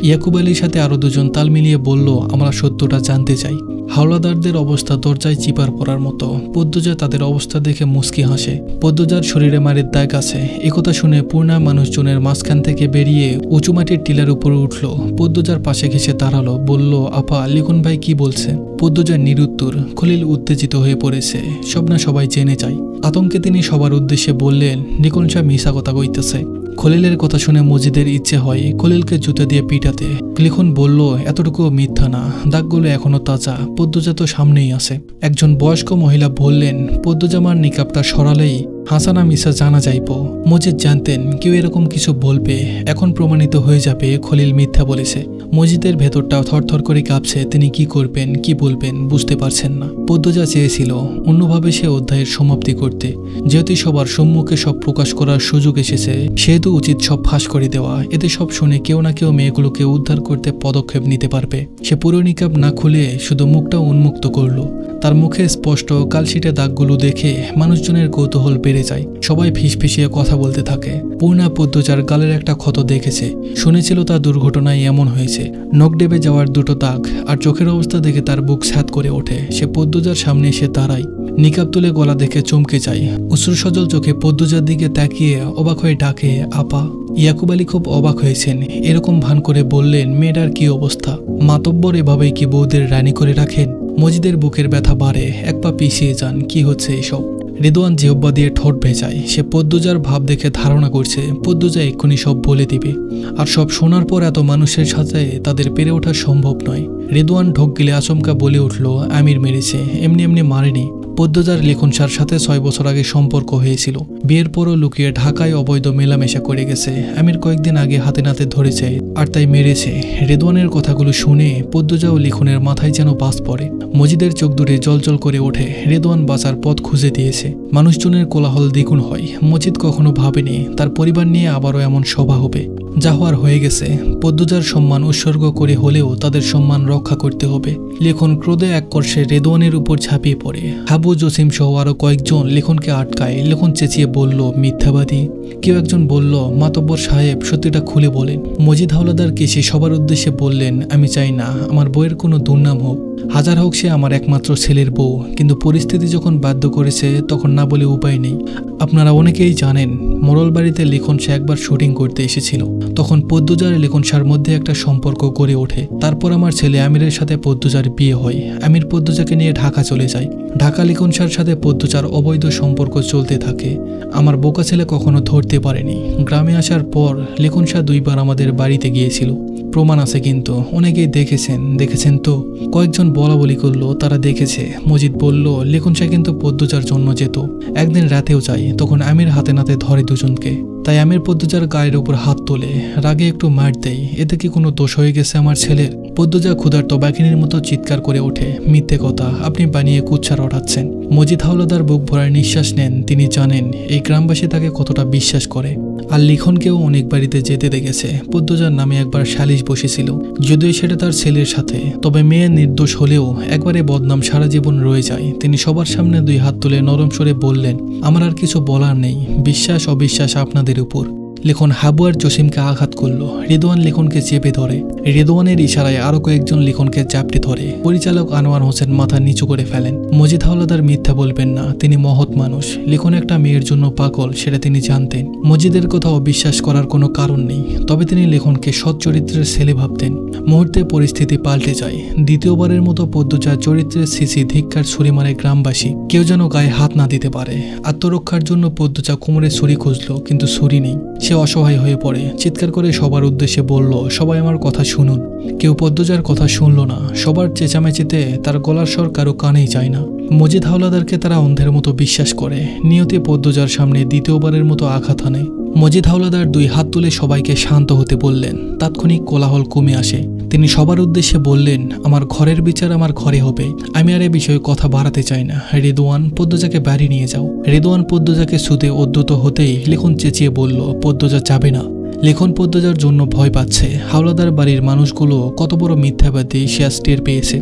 ইয়াকুব আলীর সাথে আরো দুজন তাল মিলিয়ে বলল, আমরা সত্যটা জানতে চাই। হাওলাদারদের অবস্থা দরজায় চিপার পড়ার মতো। পদ্মজা তাদের অবস্থা দেখে মুচকি হাসে। পদ্মজার শরীরে মারির দাগ আছে, একথা শুনে পূর্ণা মানুষজনের মাঝখান থেকে বেরিয়ে উঁচু মাটির টিলার উপরে উঠল। পদ্মজার পাশে ঘেসে দাঁড়ালো, বলল, আপা, লিখন ভাই কি বলছে? পদ্মজার নিরুত্তর। খলিল উত্তেজিত হয়ে পড়েছে, সব না সবাই জেনে যায়। আতঙ্কে তিনি সবার উদ্দেশ্যে বললেন, লিখন সাহেব মিশা কথা কইতেছে। খলিলের কথা শুনে মজিদের ইচ্ছে হয় খলিলকে জুতা দিয়ে পিটাতে। লিখন বলল, এতটুকু মিথ্যা না, দাগগুলো এখনো তাজা, পদ্মজা তো সামনেই আছে। একজন বয়স্ক মহিলা বললেন, পদ্মজামার নিকাবটা সরালেই হাসানা মিসা জানা যাইব। মজিদ জানতেন কেউ এরকম কিছু বলবে, এখন প্রমাণিত হয়ে যাবে খলিল মিথ্যা বলেছে। মজিদের ভেতরটা থরথর করে কাঁপছে, তিনি কি করবেন কি বলবেন বুঝতে পারছেন না। পদ্মজা চেয়েছিল অন্যভাবে সে অধ্যায়ের সমাপ্তি করতে, যেহেতু সবার সম্মুখে সব প্রকাশ করার সুযোগ এসেছে, সেহেতু উচিত সব ফাঁস করে দেওয়া। এতে সব শুনে কেউ না কেউ মেয়েগুলোকে উদ্ধার করতে পদক্ষেপ নিতে পারবে। সে পুরো নিকাব না খুলে শুধু মুখটা উন্মুক্ত করলো। তার মুখে স্পষ্ট কালশিটে দাগগুলো দেখে মানুষজনের কৌতূহল বেড়ে যায়। সবাই ফিসফিসিয়ে কথা বলতে থাকে। পূর্ণা পদ্মজার গালের একটা ক্ষত দেখেছে, শুনেছিল তার দুর্ঘটনায় এমন হয়েছে। নখ ডেবে যাওয়ার দুটো দাগ, আর চোখের অবস্থা দেখে তার বুক স্যাঁত করে ওঠে। সে পদ্মজার সামনে এসে দাঁড়ায়, নিকাব তুলে গলা দেখে চমকে যায়। অশ্রু সজল চোখে পদ্মজার দিকে তাকিয়ে অবাক হয়ে ডাকে, আপা। ইয়াকুব আলী খুব অবাক হয়েছেন, এরকম ভান করে বললেন, মেয়েটার কি অবস্থা? মাতব্বর এভাবেই কি বউদের রানী করে রাখেন? মজিদের বুকের ব্যথা বাড়ে, এক পা পিছিয়ে যান, কি হচ্ছে এসব? রিদওয়ান জিহ্বা দিয়ে ঠোঁট ভেজায়। সে পদ্মজার ভাব দেখে ধারণা করছে পদ্মজা এক্ষুনি সব বলে দিবে, আর সব শোনার পর এত মানুষের সাথে তাদের পেরে ওঠা সম্ভব নয়। রিদওয়ান ঢোক গিলে আচমকা বলে উঠল, আমির মেরেছে, এমনি এমনি মারেনি। পদ্মজার লিখন সার সাথে 6 বছর আগে সম্পর্ক হয়েছিল। বিয়ের পরও লুকিয়ে ঢাকায় অবৈধ মেলামেশা করে গেছে। আমির কয়েকদিন আগে হাতে নাতে ধরেছে, আর তাই মেরেছে। রেদওয়ানের কথাগুলো শুনে পদ্মজা ও লিখনের মাথায় যেন বাস পড়ে। মজিদের চোখ দুটো জলজল করে ওঠে। রেদওয়ান বাঁচার পথ খুঁজে দিয়েছে। মানুষজনের কোলাহল দ্বিগুণ হয়। মজিদ কখনো ভাবেনি তার পরিবার নিয়ে আবারও এমন সভা হবে। যা হওয়ার হয়ে গেছে। পদ্মজার সম্মান উৎসর্গ করে হলেও তাদের সম্মান রক্ষা করতে হবে। লিখন ক্রোধে এক কর্ষে রেদওয়ানের উপর ঝাঁপিয়ে পড়ে। হাবু, জসিম সহ আরো কয়েকজন লিখনকে আটকায়। লিখন চেঁচিয়ে বলল, মিথ্যাবাদী। কেউ একজন বলল, মাতব্বর সাহেব সত্যিটা খুলে বলেন। মজিদ হাওলাদার কেসে সবার উদ্দেশ্যে বললেন, আমি চাই না আমার বইয়ের কোনো দুর্নাম হোক। হাজার হোক সে আমার একমাত্র ছেলের বউ, কিন্তু পরিস্থিতি যখন বাধ্য করেছে তখন না বলে উপায় নেই। আপনারা অনেকেই জানেন মোড়ল বাড়িতে লিখন সে একবার শুটিং করতে এসেছিল। তখন পদ্মজার লিখন সার মধ্যে একটা সম্পর্ক গড়ে ওঠে। তারপর আমার ছেলে আমিরের সাথে পদ্মজার বিয়ে হয়। আমির পদ্মজাকে নিয়ে ঢাকা চলে যায়। ঢাকা লিখন সার সাথে পদ্মজার অবৈধ সম্পর্ক চলতে থাকে। আমার বোকা ছেলে কখনো ধরতে পারেনি। গ্রামে আসার পর লিখন সার 2 বার আমাদের বাড়িতে গিয়েছিল। প্রমাণ আছে, কিন্তু অনেকেই দেখেছেন তো? কয়েকজন বলা বলি করলো তারা দেখেছে। মজিদ বলল, লিখন সার কিন্তু পদ্মজার জন্য যেত। একদিন রাতেও যায়, তখন আমির হাতে নাতে ধরে দুজনকে। তাই আমির পদ্মজার গায়ের উপর হাত তোলে, রাগে একটু মার দেয়। এতে কি কোনো দোষ হয়ে গেছে আমার ছেলের? পদ্মজা ক্ষুধার্ত বাঘিনীর মতো চিৎকার করে ওঠে, মিথ্যে কথা, আপনি বানিয়ে কুচ্ছা রটাচ্ছেন। মজিদ হাওলাদার বুক ভরার নিঃশ্বাস নেন। তিনি জানেন এই গ্রামবাসী তাকে কতটা বিশ্বাস করে। আর লিখনকেও অনেক বাড়িতে যেতে দেখেছে। পদ্মজার নামে একবার সালিশ বসেছিল, যদিও সেটা তার ছেলের সাথে। তবে মেয়ে নির্দোষ হলেও একবারে বদনাম সারা জীবন রয়ে যায়। তিনি সবার সামনে 2 হাত তুলে নরম স্বরে বললেন, আমার আর কিছু বলার নেই, বিশ্বাস অবিশ্বাস আপনাদের উপর। লিখন হাবু আর জসিমকে আঘাত করলো। রিদওয়ান লিখনকে চেপে ধরে। রিদওয়ানের ইশারায় আরো কয়েকজন লিখনকে চাপটে ধরে। পরিচালক আনোয়ার হোসেন মাথা নিচু করে ফেলেন। মজিদ হাওলাদার মিথ্যা বলবেন না, তিনি মহৎ মানুষ। লিখন একটা মেয়ের জন্য পাগল, সেটা তিনি জানতেন। মজিদের কথা অবিশ্বাস করার কোনো কারণ নেই, তবে তিনি লিখনকে সৎ চরিত্রের ছেলে ভাবতেন। মুহূর্তে পরিস্থিতি পাল্টে যায়। দ্বিতীয়বারের মতো পদ্মজার চরিত্রের সিসি ধিক্কার ছুরি মারে গ্রামবাসী। কেউ যেন গায়ে হাত না দিতে পারে। আত্মরক্ষার জন্য পদ্মজা কোমরে ছুরি খুঁজলো, কিন্তু ছুরি নেই। সে অসহায় হয়ে পড়ে, চিৎকার করে সবার উদ্দেশ্যে বলল, সবাই আমার কথা শুনুন। শুনুন। কেউ পদ্মজার কথা শুনল না। সবার চেঁচামেচিতে তার গলার স্বর কারো কানেই যায় না। মজিদ হাওলাদারকে তারা অন্ধের মতো বিশ্বাস করে। নিয়তি পদ্মজার সামনে দ্বিতীয়বারের মতো আঘাত হানে। মজিদ হাওলাদার 2 হাত তুলে সবাইকে শান্ত হতে বললেন। তাৎক্ষণিক কোলাহল কমে আসে। তিনি সবার উদ্দেশ্যে বললেন, আমার ঘরের বিচার আমার ঘরে হবে। আমি আর এ বিষয়ে কথা বাড়াতে চাই না। রিদওয়ান, পদ্মজাকে বাড়ি নিয়ে যাও। রিদওয়ান পদ্মজাকে শুতে উদ্যত হতেই লিখন চেঁচিয়ে বলল, পদ্মজা যাবে না। লিখন পদ্মজার জন্য ভয় পাচ্ছে। হাওলাদার বাড়ির মানুষগুলো কত বড় মিথ্যাবাদী সে আজ টের পেয়েছে।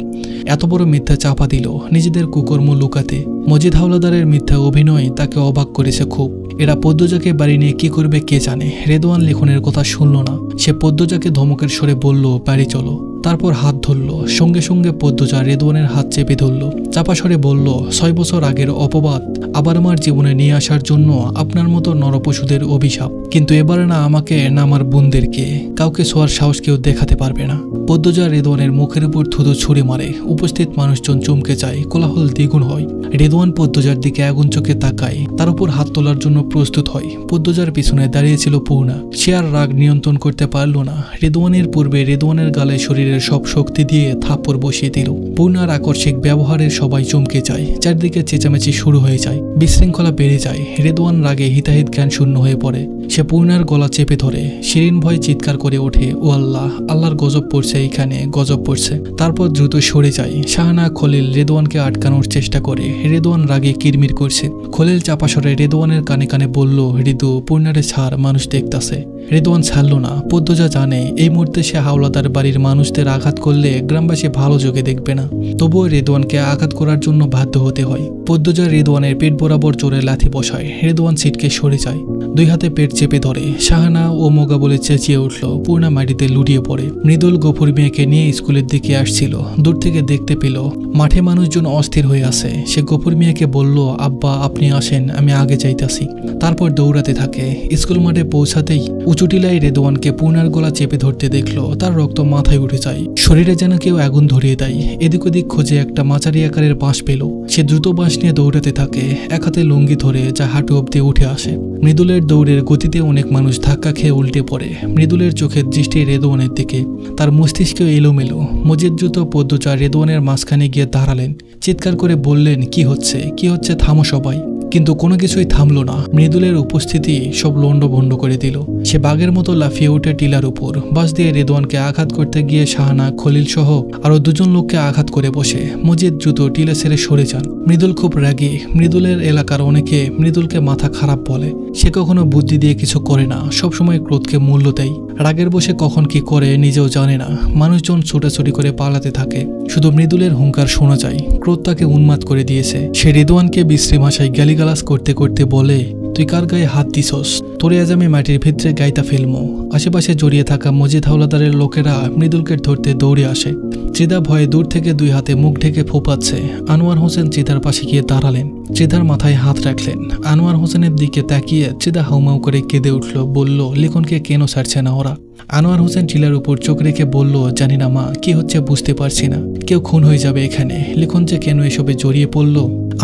এত বড় মিথ্যা চাপা দিল নিজেদের কুকর্ম লুকাতে। মজিদ হাওলাদারের মিথ্যা অভিনয় তাকে অবাক করেছে খুব। এরা পদ্মজাকে বাড়ি নিয়ে কি করবে কে জানে। রেদওয়ান লিখনের কথা শুনল না। সে পদ্মজাকে ধমকের স্বরে বলল, বাড়ি চলো। তারপর হাত ধরল। সঙ্গে সঙ্গে পদ্মজা রেদওয়ানের হাত চেপে ধরল। চাপা স্বরে বলল, 6 বছর আগের অপবাদ আবার আমার জীবনে নিয়ে আসার জন্য আপনার মতো নরপশুদের অভিশাপ। কিন্তু এবারে না আমাকে না আমার বোনদেরকে কাউকে ছোঁয়ার সাহস কেউ দেখাতে পারবে না। পদ্মজা রেদওয়ানের মুখের উপর থুতু ছুঁড়ে মারে। উপস্থিত মানুষজন চমকে যায়। কোলাহল দ্বিগুণ হয়। রেদওয়ান পদ্মজার দিকে আগুন চোখে তাকায়। তার উপর হাত তোলার জন্য প্রস্তুত হয়। পদ্মজার পিছনে দাঁড়িয়েছিল পূর্ণা। সে আর রাগ নিয়ন্ত্রণ করতে পারল না। রেদওয়ানের পূর্বে রেদওয়ানের গালে শরীরের সব শক্তি দিয়ে থাপ্পড় বসিয়ে দিল। পূর্ণার আকস্মিক ব্যবহারের সবাই চমকে যায়। চারদিকে চেঁচামেচি শুরু হয়ে যায়। বিশৃঙ্খলা বেড়ে যায়। রেদওয়ান রাগে হিতাহিত জ্ঞান শূন্য হয়ে পড়ে। সে পূর্ণার গলা চেপে ধরে। শিরিন ভয় চিৎকার করে ওঠে, ও আল্লাহ, আল্লাহর গজব পড়ছে, এইখানে গজব পড়ছে। তারপর দ্রুত সরে যায়। শাহানা খলিল রেদওয়ানকে আটকানোর চেষ্টা করে। রেদওয়ান রাগে কিরমির করছে। খলিল চাপা স্বরে রেদওয়ানের কানে কানে বলল, ঋতু, পূর্ণারে ছাড়, মানুষ দেখতাছে। রেদওয়ান ছাড়ল না। পদ্মজা জানে এই মুহূর্তে সে হাওলাদার বাড়ির মানুষদের আঘাত করলে গ্রামবাসী ভালো চোখে দেখবে না। তবুও রেদওয়ানকে আঘাত করার জন্য বাধ্য হতে হয়। পদ্মজা রেদওয়ানের পেট বরাবর জোরে লাথি বসায়। রেদওয়ান সিটকে সরে যায়। 2 হাতে পেট চেপে ধরে। শাহানা ও মোগা বলে চেঁচিয়ে উঠল। পূর্ণা মাটিতে লুটিয়ে পড়ে। মৃদুল গফুর মেয়েকে নিয়ে স্কুলের দিকে আসছিল। দূর থেকে দেখতে পেল মাঠে মানুষজন অস্থির হয়ে আছে। সে গফুর মেয়েকে বলল, আব্বা আপনি আসেন, আমি আগে যাইতাছি। তারপর দৌড়াতে থাকে। স্কুল মাঠে পৌঁছাতেই উঁচুটিলাই রেদওয়ানকে পূর্ণার গলা চেপে ধরতে দেখলো। তার রক্ত মাথায় উঠে যায়। শরীরে যেন কেউ আগুন ধরিয়ে দেয়। এদিক ওদিক খোঁজে একটা মাঝারি আকারের বাঁশ পেল। সে দ্রুত বাঁশ নিয়ে দৌড়াতে থাকে। এক হাতে লুঙ্গি ধরে যা হাঁটু অব্দি উঠে আসে। মৃদুলের দৌড়ের গতিতে অনেক মানুষ ধাক্কা খেয়ে উল্টে পড়ে। মৃদুলের চোখের দৃষ্টি রেদওয়ানের দিকে। তার মস্তিষ্কেও এলোমেলো। মজিদ দ্রুত পদ্মজা রেদওয়ানের মাঝখানে গিয়ে দাঁড়ালেন। চিৎকার করে বললেন, কি হচ্ছে, কি হচ্ছে, থামো সবাই। কিন্তু কোনো কিছুই থামলো না। মৃদুলের উপস্থিতি সব লন্ডভন্ড করে দিল। সে বাঘের মতো লাফিয়ে উঠে টিলার উপর। বাস দিয়ে রেদওয়ানকে আঘাত করতে গিয়ে শাহানা, খলিল সহ আরো 2জন লোককে আঘাত করে বসে। মজিদ দ্রুত টিলা ছেড়ে সরে যান। মৃদুল খুব রাগী। মৃদুলের এলাকার অনেকে মৃদুলকে মাথা খারাপ বলে। সে কখনো বুদ্ধি দিয়ে কিছু করে না, সবসময় ক্রোধকে মূল্য দেয়। রাগের বসে কখন কি করে নিজেও জানে না। মানুষজন ছোটাছুটি করে পালাতে থাকে। শুধু মৃদুলের হুঙ্কার শোনা যায়। ক্রোধ তাকে উন্মাদ করে দিয়েছে। সে রেদওয়ানকে বিশ্রী ভাষায় গালিগালাজ করতে করতে বলে, তুই কার গায়ে হাত দিছস? তোরে আজ আমি মাটির ভিতরে গাইতা ফেলমো। আশেপাশে জড়িয়ে থাকা মজিদ হাওলাদারের লোকেরা মৃদুলকে ধরতে দৌড়ে আসে। চিদা ভয়ে দূর থেকে 2 হাতে মুখ ঢেকে ফোপাচ্ছে। আনোয়ার হোসেন চিদার পাশে গিয়ে দাঁড়ালেন। চিদার মাথায় হাত রাখলেন। আনোয়ার হোসেনের দিকে তাকিয়ে চিদা হাউমাউ করে কেঁদে উঠল। বলল, লিখনকে কেন ছাড়ছে না ওরা? আনোয়ার হোসেন চিলার উপর চোখ রেখে বলল, জানি না মা, কি হচ্ছে বুঝতে পারছি না। কেউ খুন হয়ে যাবে এখানে। লিখন যে কেন এসবে জড়িয়ে পড়ল।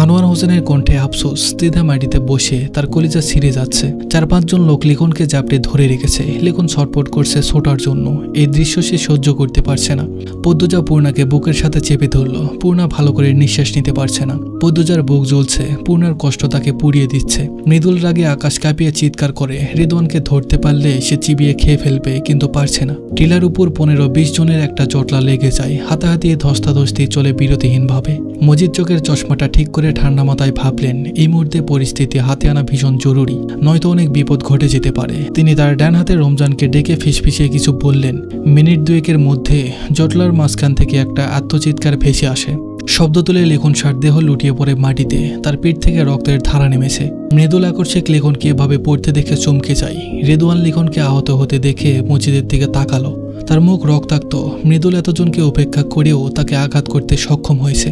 আনোয়ার হোসেনের কণ্ঠে আফসোস। চিদা মাটিতে বসে তার কলিজা ছিঁড়ে যাচ্ছে। 4-5 জন লোক লিখনকে জাপটে ধরে রেখেছে। লিখন ছটপট করছে ছোটার জন্য। এই দৃশ্য সে সহ্য করতে পারছে না। পদ্মজা পূর্ণাকে বুকের সাথে চেপে ধরল। পূর্ণা ভালো করে নিঃশ্বাস নিতে পারছে না। পদ্মজার বুক জ্বলছে। পূর্ণার কষ্ট তাকে পুড়িয়ে দিচ্ছে। মৃদুল রাগে আকাশ কাঁপিয়ে চিৎকার করে। রেদওয়ানকে ধরতে পারলে সে চিবিয়ে খেয়ে ফেলবে, কিন্তু পারছে না। টিলার উপর 15-20 জনের একটা জটলা লেগে যায়। হাতাহাতি ধস্তাধস্তি চলে বিরতিহীন ভাবে। মজিদ চোখের চশমাটা ঠিক করে ঠান্ডা মাথায় ভাবলেন, এই মুহূর্তে পরিস্থিতি হাতে আনা ভীষণ জরুরি, নয়তো অনেক বিপদ ঘটে যেতে পারে। তিনি তার ডান হাতে রমজানকে ডেকে ফিসফিসিয়ে কিছু বললেন। মিনিট 2-এর মধ্যে জটলার মাঝখান থেকে একটা আত্মচিৎকার ভেসে আসে। শব্দ তুলে লিখন সার দেহ লুটিয়ে পড়ে মাটিতে। তার পিঠ থেকে রক্তের ধারা নেমেছে। মৃদুল আকস্মিক লিখনকে এভাবে পড়তে দেখে চমকে যায়। রেদওয়ান লিখনকে আহত হতে দেখে মজিদের দিকে তাকালো। তার মুখ রক্তাক্ত। মৃদুল এতজনকে উপেক্ষা করেও তাকে আঘাত করতে সক্ষম হয়েছে।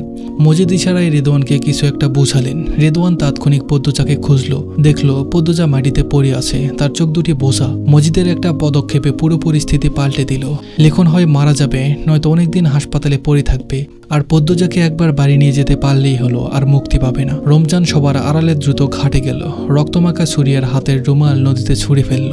মজিদ ইশারায় রেদওয়ানকে কিছু একটা বুঝালেন। রেদওয়ান তাৎক্ষণিক পদ্মজাকে খুঁজল। দেখলো পদ্মজা মাটিতে পড়ে আছে। তার চোখ দুটি বোঝা। মজিদের একটা পদক্ষেপে পুরো পরিস্থিতি পাল্টে দিল। লিখন হয় মারা যাবে, নয়তো অনেকদিন হাসপাতালে পড়ে থাকবে। আর পদ্মজাকে একবার বাড়ি নিয়ে যেতে পারলেই হলো, আর মুক্তি পাবে না। রমজান সবার আড়ালে দ্রুত ঘাটে গেল। রক্তমাখা ছুরিয়ার হাতের রুমাল নদীতে ছুঁড়ে ফেলল।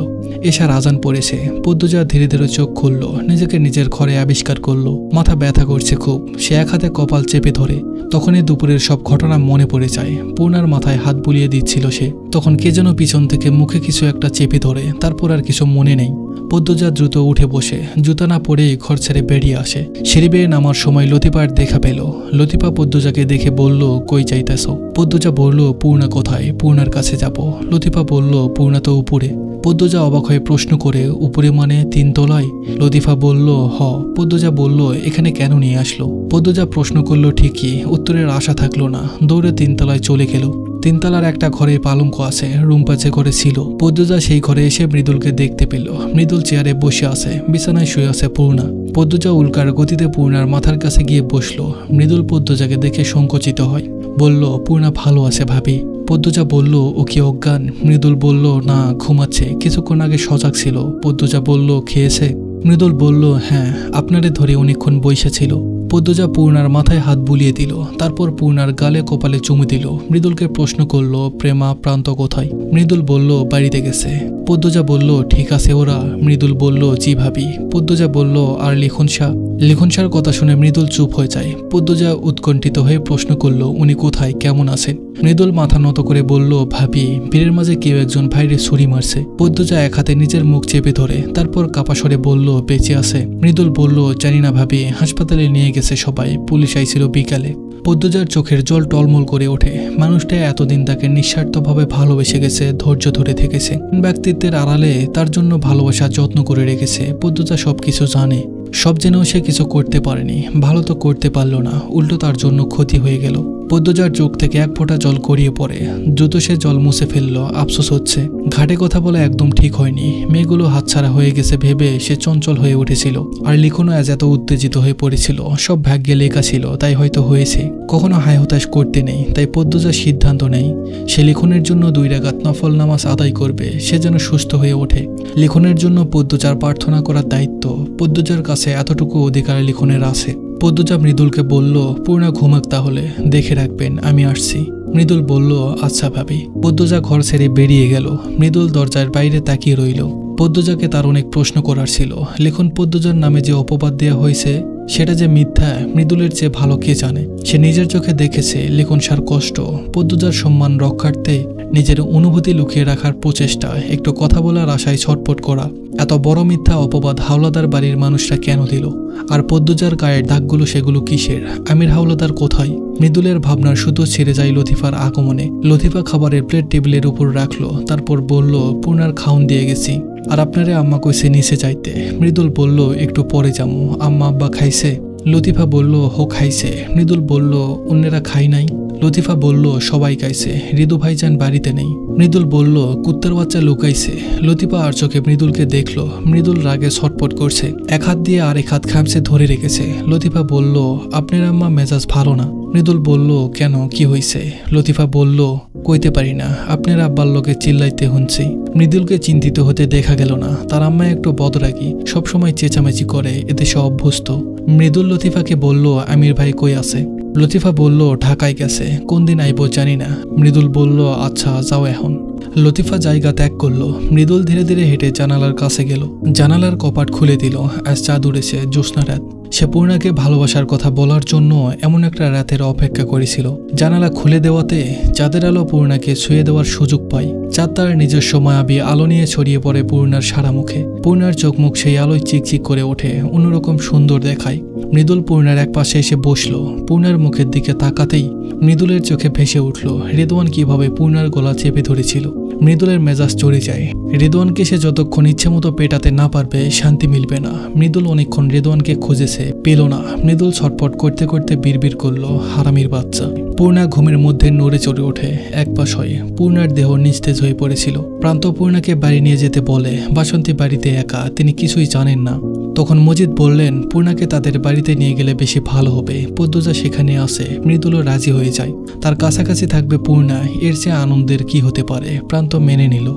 এশার আজান পড়েছে। পদ্মজা ধীরে ধীরে চোখ খুলল, নিজেকে নিজের ঘরে আবিষ্কার করলো। মাথা ব্যথা করছে খুব, সে এক হাতে কপাল চেপে ধরে। তখনই দুপুরের সব ঘটনা মনে পড়ে যায়। পূর্ণার মাথায় হাত বুলিয়ে দিচ্ছিল সে, তখন কে যেন পিছন থেকে মুখে কিছু একটা চেপে ধরে। তারপর আর কিছু মনে নেই। পদ্মজা দ্রুত উঠে বসে জুতা না পরেই ঘর ছেড়ে বেরিয়ে আসে। সিঁড়ি বেয়ে নামার সময় লতিফার দেখা পেল। লতিফা পদ্মজাকে দেখে বলল, কই যাইতেছ? পদ্মজা বলল, পূর্ণা কোথায়? পূর্ণার কাছে যাব। লতিফা বলল, পূর্ণা তো উপরে। পদ্মজা অবাক হয়ে প্রশ্ন করে, উপরে মানে 3 তলায়? লতিফা বলল, হ। পদ্মজা বলল, এখানে কেন নিয়ে আসলো? পদ্মজা প্রশ্ন করলো ঠিকই, উত্তরের আশা থাকলো না। দৌড়ে 3 তলায় চলে গেল। 3 তলার একটা ঘরে পালঙ্ক আছে, রুমপাচে ঘরে ছিল। পদ্মজা সেই ঘরে এসে মৃদুলকে দেখতে পেল। মৃদুল চেয়ারে বসে আছে, বিছানায় শুয়ে আছে পূর্ণা। পদ্মজা উল্কার গতিতে পূর্ণার মাথার কাছে গিয়ে বসলো। মৃদুল পদ্মজাকে দেখে সংকুচিত হয়, বলল, পূর্ণা ভালো আছে ভাবি। পদ্মজা বলল, ও কি অজ্ঞান? মৃদুল বলল, না, ঘুমাচ্ছে, কিছুক্ষণ আগে সজাগ ছিল। পদ্মজা বলল, খেয়েছে? মৃদুল বলল, হ্যাঁ, আপনারে ধরে অনেকক্ষণ বইসা ছিল। পদ্মজা পূর্ণার মাথায় হাত বুলিয়ে দিল, তারপর পূর্ণার গালে কপালে চুমু দিল। মৃদুলকে প্রশ্ন করলো, প্রেমা প্রান্ত কোথায়? মৃদুল বলল, বাড়িতে গেছে। পদ্মজা বলল, ঠিক আছে ওরা? মৃদুল বলল, জি ভাবি। পদ্মজা বলল, আর লিখন শাহ? লিখন শাহর কথা শুনে মৃদুল চুপ হয়ে যায়। পদ্মজা উৎকণ্ঠিত হয়ে প্রশ্ন করল, উনি কোথায়, কেমন আছেন? মৃদুল মাথা নত করে বলল, ভাবি, ভিড়ের মাঝে কেউ একজন ভাইরে ছুরি মারছে। পদ্মজা এক হাতে নিজের মুখ চেপে ধরে, তারপর কাপা স্বরে বলল, বেঁচে আছে? মৃদুল বলল, জানি না ভাবি, হাসপাতালে নিয়ে গেছে সবাই, পুলিশ আইছিল বিকালে। পদ্মজার চোখের জল টলমল করে ওঠে। মানুষটা এতদিন তাকে নিঃস্বার্থভাবে ভালোবেসে গেছে, ধৈর্য ধরে থেকেছে, ব্যক্তিত্বের আড়ালে তার জন্য ভালোবাসা যত্ন করে রেখেছে। পদ্মজা সবকিছু জানে, সব জেনেও সে কিছু করতে পারেনি। ভালো তো করতে পারলো না, উল্টো তার জন্য ক্ষতি হয়ে গেল। পদ্মজার চোখ থেকে এক ফোঁটা জল গড়িয়ে পড়ে। দ্রুত সে জল মুছে ফেললো। আফসোস হচ্ছে, ঘাটে কথা বলা একদম ঠিক হয়নি। মেয়েগুলো হাতছাড়া হয়ে গেছে ভেবে সে চঞ্চল হয়ে উঠেছিল। আর লিখনও আজ এত উত্তেজিত হয়ে পড়েছিল। সব ভাগ্যে লেখা ছিল, তাই হয়তো হয়েছে। কখনো হায় হতাশ করতে নেই। তাই পদ্মজার সিদ্ধান্ত নেই, সে লিখনের জন্য 2 রাকাত নফল নামাজ আদায় করবে, সে যেন সুস্থ হয়ে ওঠে। লিখনের জন্য পদ্মজার প্রার্থনা করার দায়িত্ব পদ্মজার কাছে এতটুকু অধিকার লিখনের আছে। পদ্মজা মৃদুলকে বলল, পূর্ণা ঘুমাক তাহলে, দেখে রাখবেন, আমি আসছি। মৃদুল বলল, আচ্ছা ভাবি। পদ্মজা ঘর ছেড়ে বেরিয়ে গেল। মৃদুল দরজার বাইরে তাকিয়ে রইল। পদ্মজাকে তার অনেক প্রশ্ন করার ছিল। লিখন পদ্মজার নামে যে অপবাদ দেওয়া হয়েছে সেটা যে মিথ্যা মৃদুলের চেয়ে ভালো কে জানে। সে নিজের চোখে দেখেছে লিখন সার কষ্ট। পদ্মজার সম্মান রক্ষার্থে নিজের অনুভূতি লুকিয়ে রাখার প্রচেষ্টা, একটু কথা বলার আশায় ছটপট করা। এত বড় মিথ্যা অপবাদ হাওলাদার বাড়ির মানুষরা কেন দিল? আর পদ্মজার গায়ের দাগগুলো সেগুলো কিসের? আমির হাওলাদার কোথায়? মৃদুলের ভাবনার শুধু ছেড়ে যায় লতিফার আগমনে। লতিফা খাবারের প্লেট টেবিলের উপর রাখলো, তারপর বলল, পূর্ণার খাউন দিয়ে গেছি, আর আপনারে আম্মা কইছে নিচে যাইতে। মৃদুল বলল, একটু পরে যামু, আম্মা আব্বা খাইছে? লতিফা বলল, হো খাইছে। মৃদুল বলল, অন্যেরা খাই নাই? লতিফা বলল, সবাই খাইছে, হৃদু ভাইজান বাড়িতে নেই। মৃদুল বলল, কুত্তার বাচ্চা লুকাইছে। লতিফা আর চোখে মৃদুলকে দেখলো। মৃদুল রাগে ছটপট করছে, এক হাত দিয়ে আরেক হাত খামছে ধরে রেখেছে। লতিফা বলল, আপনার আম্মা মেজাজ ভালো না। মৃদুল বলল, কেন, কি হইছে? লতিফা বলল, কইতে পারি না, আপনার আব্বার লোকে চিল্লাইতে শুনছি। মৃদুলকে চিন্তিত হতে দেখা গেল না। তার আম্মা একটু বদরাগী, সবসময় চেঁচামেচি করে, এতে সে অভ্যস্ত। মৃদুল লতিফাকে বলল, আমির ভাই কই আছে? লতিফা বলল, ঢাকায় গেছে, কোন দিন আইব জানি না। মৃদুল বলল, আচ্ছা যাও এখন। লতিফা জায়গা ত্যাগ করলো। মৃদুল ধীরে ধীরে হেঁটে জানালার কাছে গেল। জানালার কপাট খুলে দিল। আজ চাঁদ উড়েছে, জ্যোৎস্না রাত। সে পূর্ণাকে ভালোবাসার কথা বলার জন্য এমন একটা রাতের অপেক্ষা করেছিল। জানালা খুলে দেওয়াতে চাঁদের আলো পূর্ণাকে ছুঁয়ে দেওয়ার সুযোগ পায়। চাঁদ তার নিজস্ব মায়াবী আলো নিয়ে ছড়িয়ে পড়ে পূর্ণার সারা মুখে। পূর্ণার চোখ মুখ সেই আলোয় চিকচিক করে ওঠে, অন্যরকম সুন্দর দেখায়। মৃদুল পূর্ণার এক পাশে এসে বসলো। পূর্ণার মুখের দিকে তাকাতেই মৃদুলের চোখে ভেসে উঠল রিদওয়ান কিভাবে পূর্ণার গলা চেপে ধরেছিল। মৃদুলের মেজাজ চড়ে যায়। রিদওয়ানকে সে যতক্ষণ ইচ্ছে মতো পেটাতে না পারবে শান্তি মিলবে না। মৃদুল অনেকক্ষণ রিদওয়ানকে খুঁজেছে, পেল না। মৃদুল ছটফট করতে করতে বিড়বিড় করলো, হারামির বাচ্চা। পূর্ণা ঘুমের মধ্যে নড়ে চড়ে ওঠে, এক পাশ হয়ে। পূর্ণার দেহ নিস্তেজ হয়ে পড়েছিল। প্রান্ত পূর্ণাকে বাড়ি নিয়ে যেতে বলে। বাসন্তী বাড়িতে একা, তিনি কিছুই জানেন না। তখন মজিদ বললেন, পূর্ণাকে তাদের বাড়িতে নিয়ে গেলে বেশি ভালো হবে। পদ্মজা সেখানে আসে। মৃদুলও রাজি হয়ে যায়। তার কাছাকাছি থাকবে পূর্ণা, এর চেয়ে আনন্দের কি হতে পারে? প্রান্ত মেনে নিল।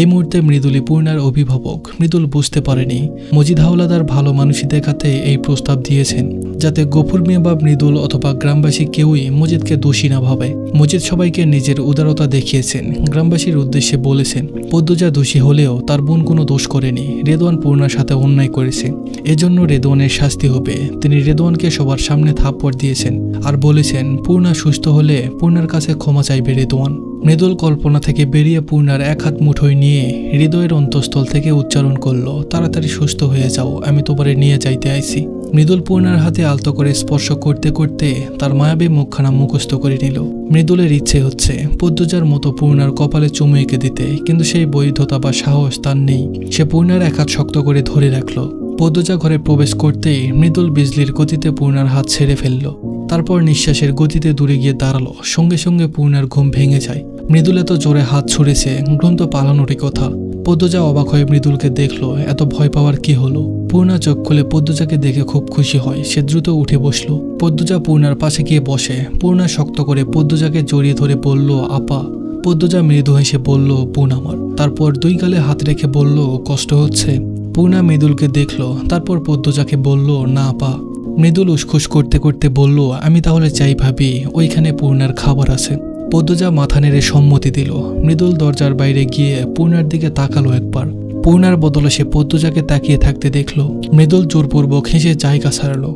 এই মুহূর্তে মৃদুলই পূর্ণার অভিভাবক। মৃদুল বুঝতে পারেনি মজিদ হাওলাদার ভালো মানুষই দেখাতে এই প্রস্তাব দিয়েছেন। যাতে গফুর মিয়া বা মৃদুল অথবা গ্রামবাসী কেউই মজিদকে দোষী না ভাবে। মজিদ সবাইকে নিজের উদারতা দেখিয়েছেন, গ্রামবাসীর উদ্দেশ্যে বলেছেন পদ্মজা দোষী হলেও তার বোন কোনো দোষ করেনি, রেদওয়ান পূর্ণার সাথে অন্যায় করেছে, এজন্য রেদওয়ানের শাস্তি হবে। তিনি রেদওয়ানকে সবার সামনে থাপ্পড় দিয়েছেন আর বলেছেন পূর্ণা সুস্থ হলে পূর্ণার কাছে ক্ষমা চাইবে রেদওয়ান। মৃদুল কল্পনা থেকে বেরিয়ে পূর্ণার এক হাত মুঠোয় নিয়ে হৃদয়ের অন্তঃস্থল থেকে উচ্চারণ করলো, তাড়াতাড়ি সুস্থ হয়ে যাও, আমি তোমারে নিয়ে যাইতে আইছি। মৃদুল পূর্ণার হাতে আলতো করে স্পর্শ করতে করতে তার মায়াবী মুখখানা মুখস্থ করে নিল। মৃদুলের ইচ্ছে হচ্ছে পদ্মজার মতো পূর্ণার কপালে চুমু এঁকে দিতে, কিন্তু সেই বৈধতা বা সাহস তার নেই। সে পূর্ণার এক হাত শক্ত করে ধরে রাখলো। পদ্মজা ঘরে প্রবেশ করতেই মৃদুল বিজলির গতিতে পূর্ণার হাত ছেড়ে ফেলল। তারপর নিঃশ্বাসের গতিতে দূরে গিয়ে দাঁড়ালো। সঙ্গে সঙ্গে পূর্ণার ঘুম ভেঙে যায়। মৃদুল এত জোরে হাত ছুড়েছে, ঘুম তো পালানোরই কথা। পদ্মজা অবাক হয়ে মৃদুলকে দেখলো, এত ভয় পাওয়ার কি হলো? পূর্ণা চোখ খুলে পদ্মজাকে দেখে খুব খুশি হয়। সে দ্রুত উঠে বসলো। পদ্মজা পূর্ণার পাশে গিয়ে বসে। পূর্ণা শক্ত করে পদ্মজাকে জড়িয়ে ধরে বলল, আপা। পদ্মজা মৃদু হেসে বলল, বোন আমার। তারপর দুই গালে হাত রেখে বলল, কষ্ট হচ্ছে? পূর্ণা মৃদুলকে দেখলো, তারপর পদ্মজাকে বলল, না আপা। মৃদুল উসখুস করতে করতে বলল, আমি তাহলে চাই ভাবি, ওইখানে পূর্ণার খাবার আছে। পদ্মজা মাথা নেড়ে সম্মতি দিল। মৃদুল দরজার বাইরে গিয়ে পূর্ণার দিকে তাকালো একবার। পূর্ণার বদলে সে পদ্মজাকে তাকিয়ে থাকতে দেখলো। মৃদুল জোরপূর্বক হেসে জায়গা ছাড়লো।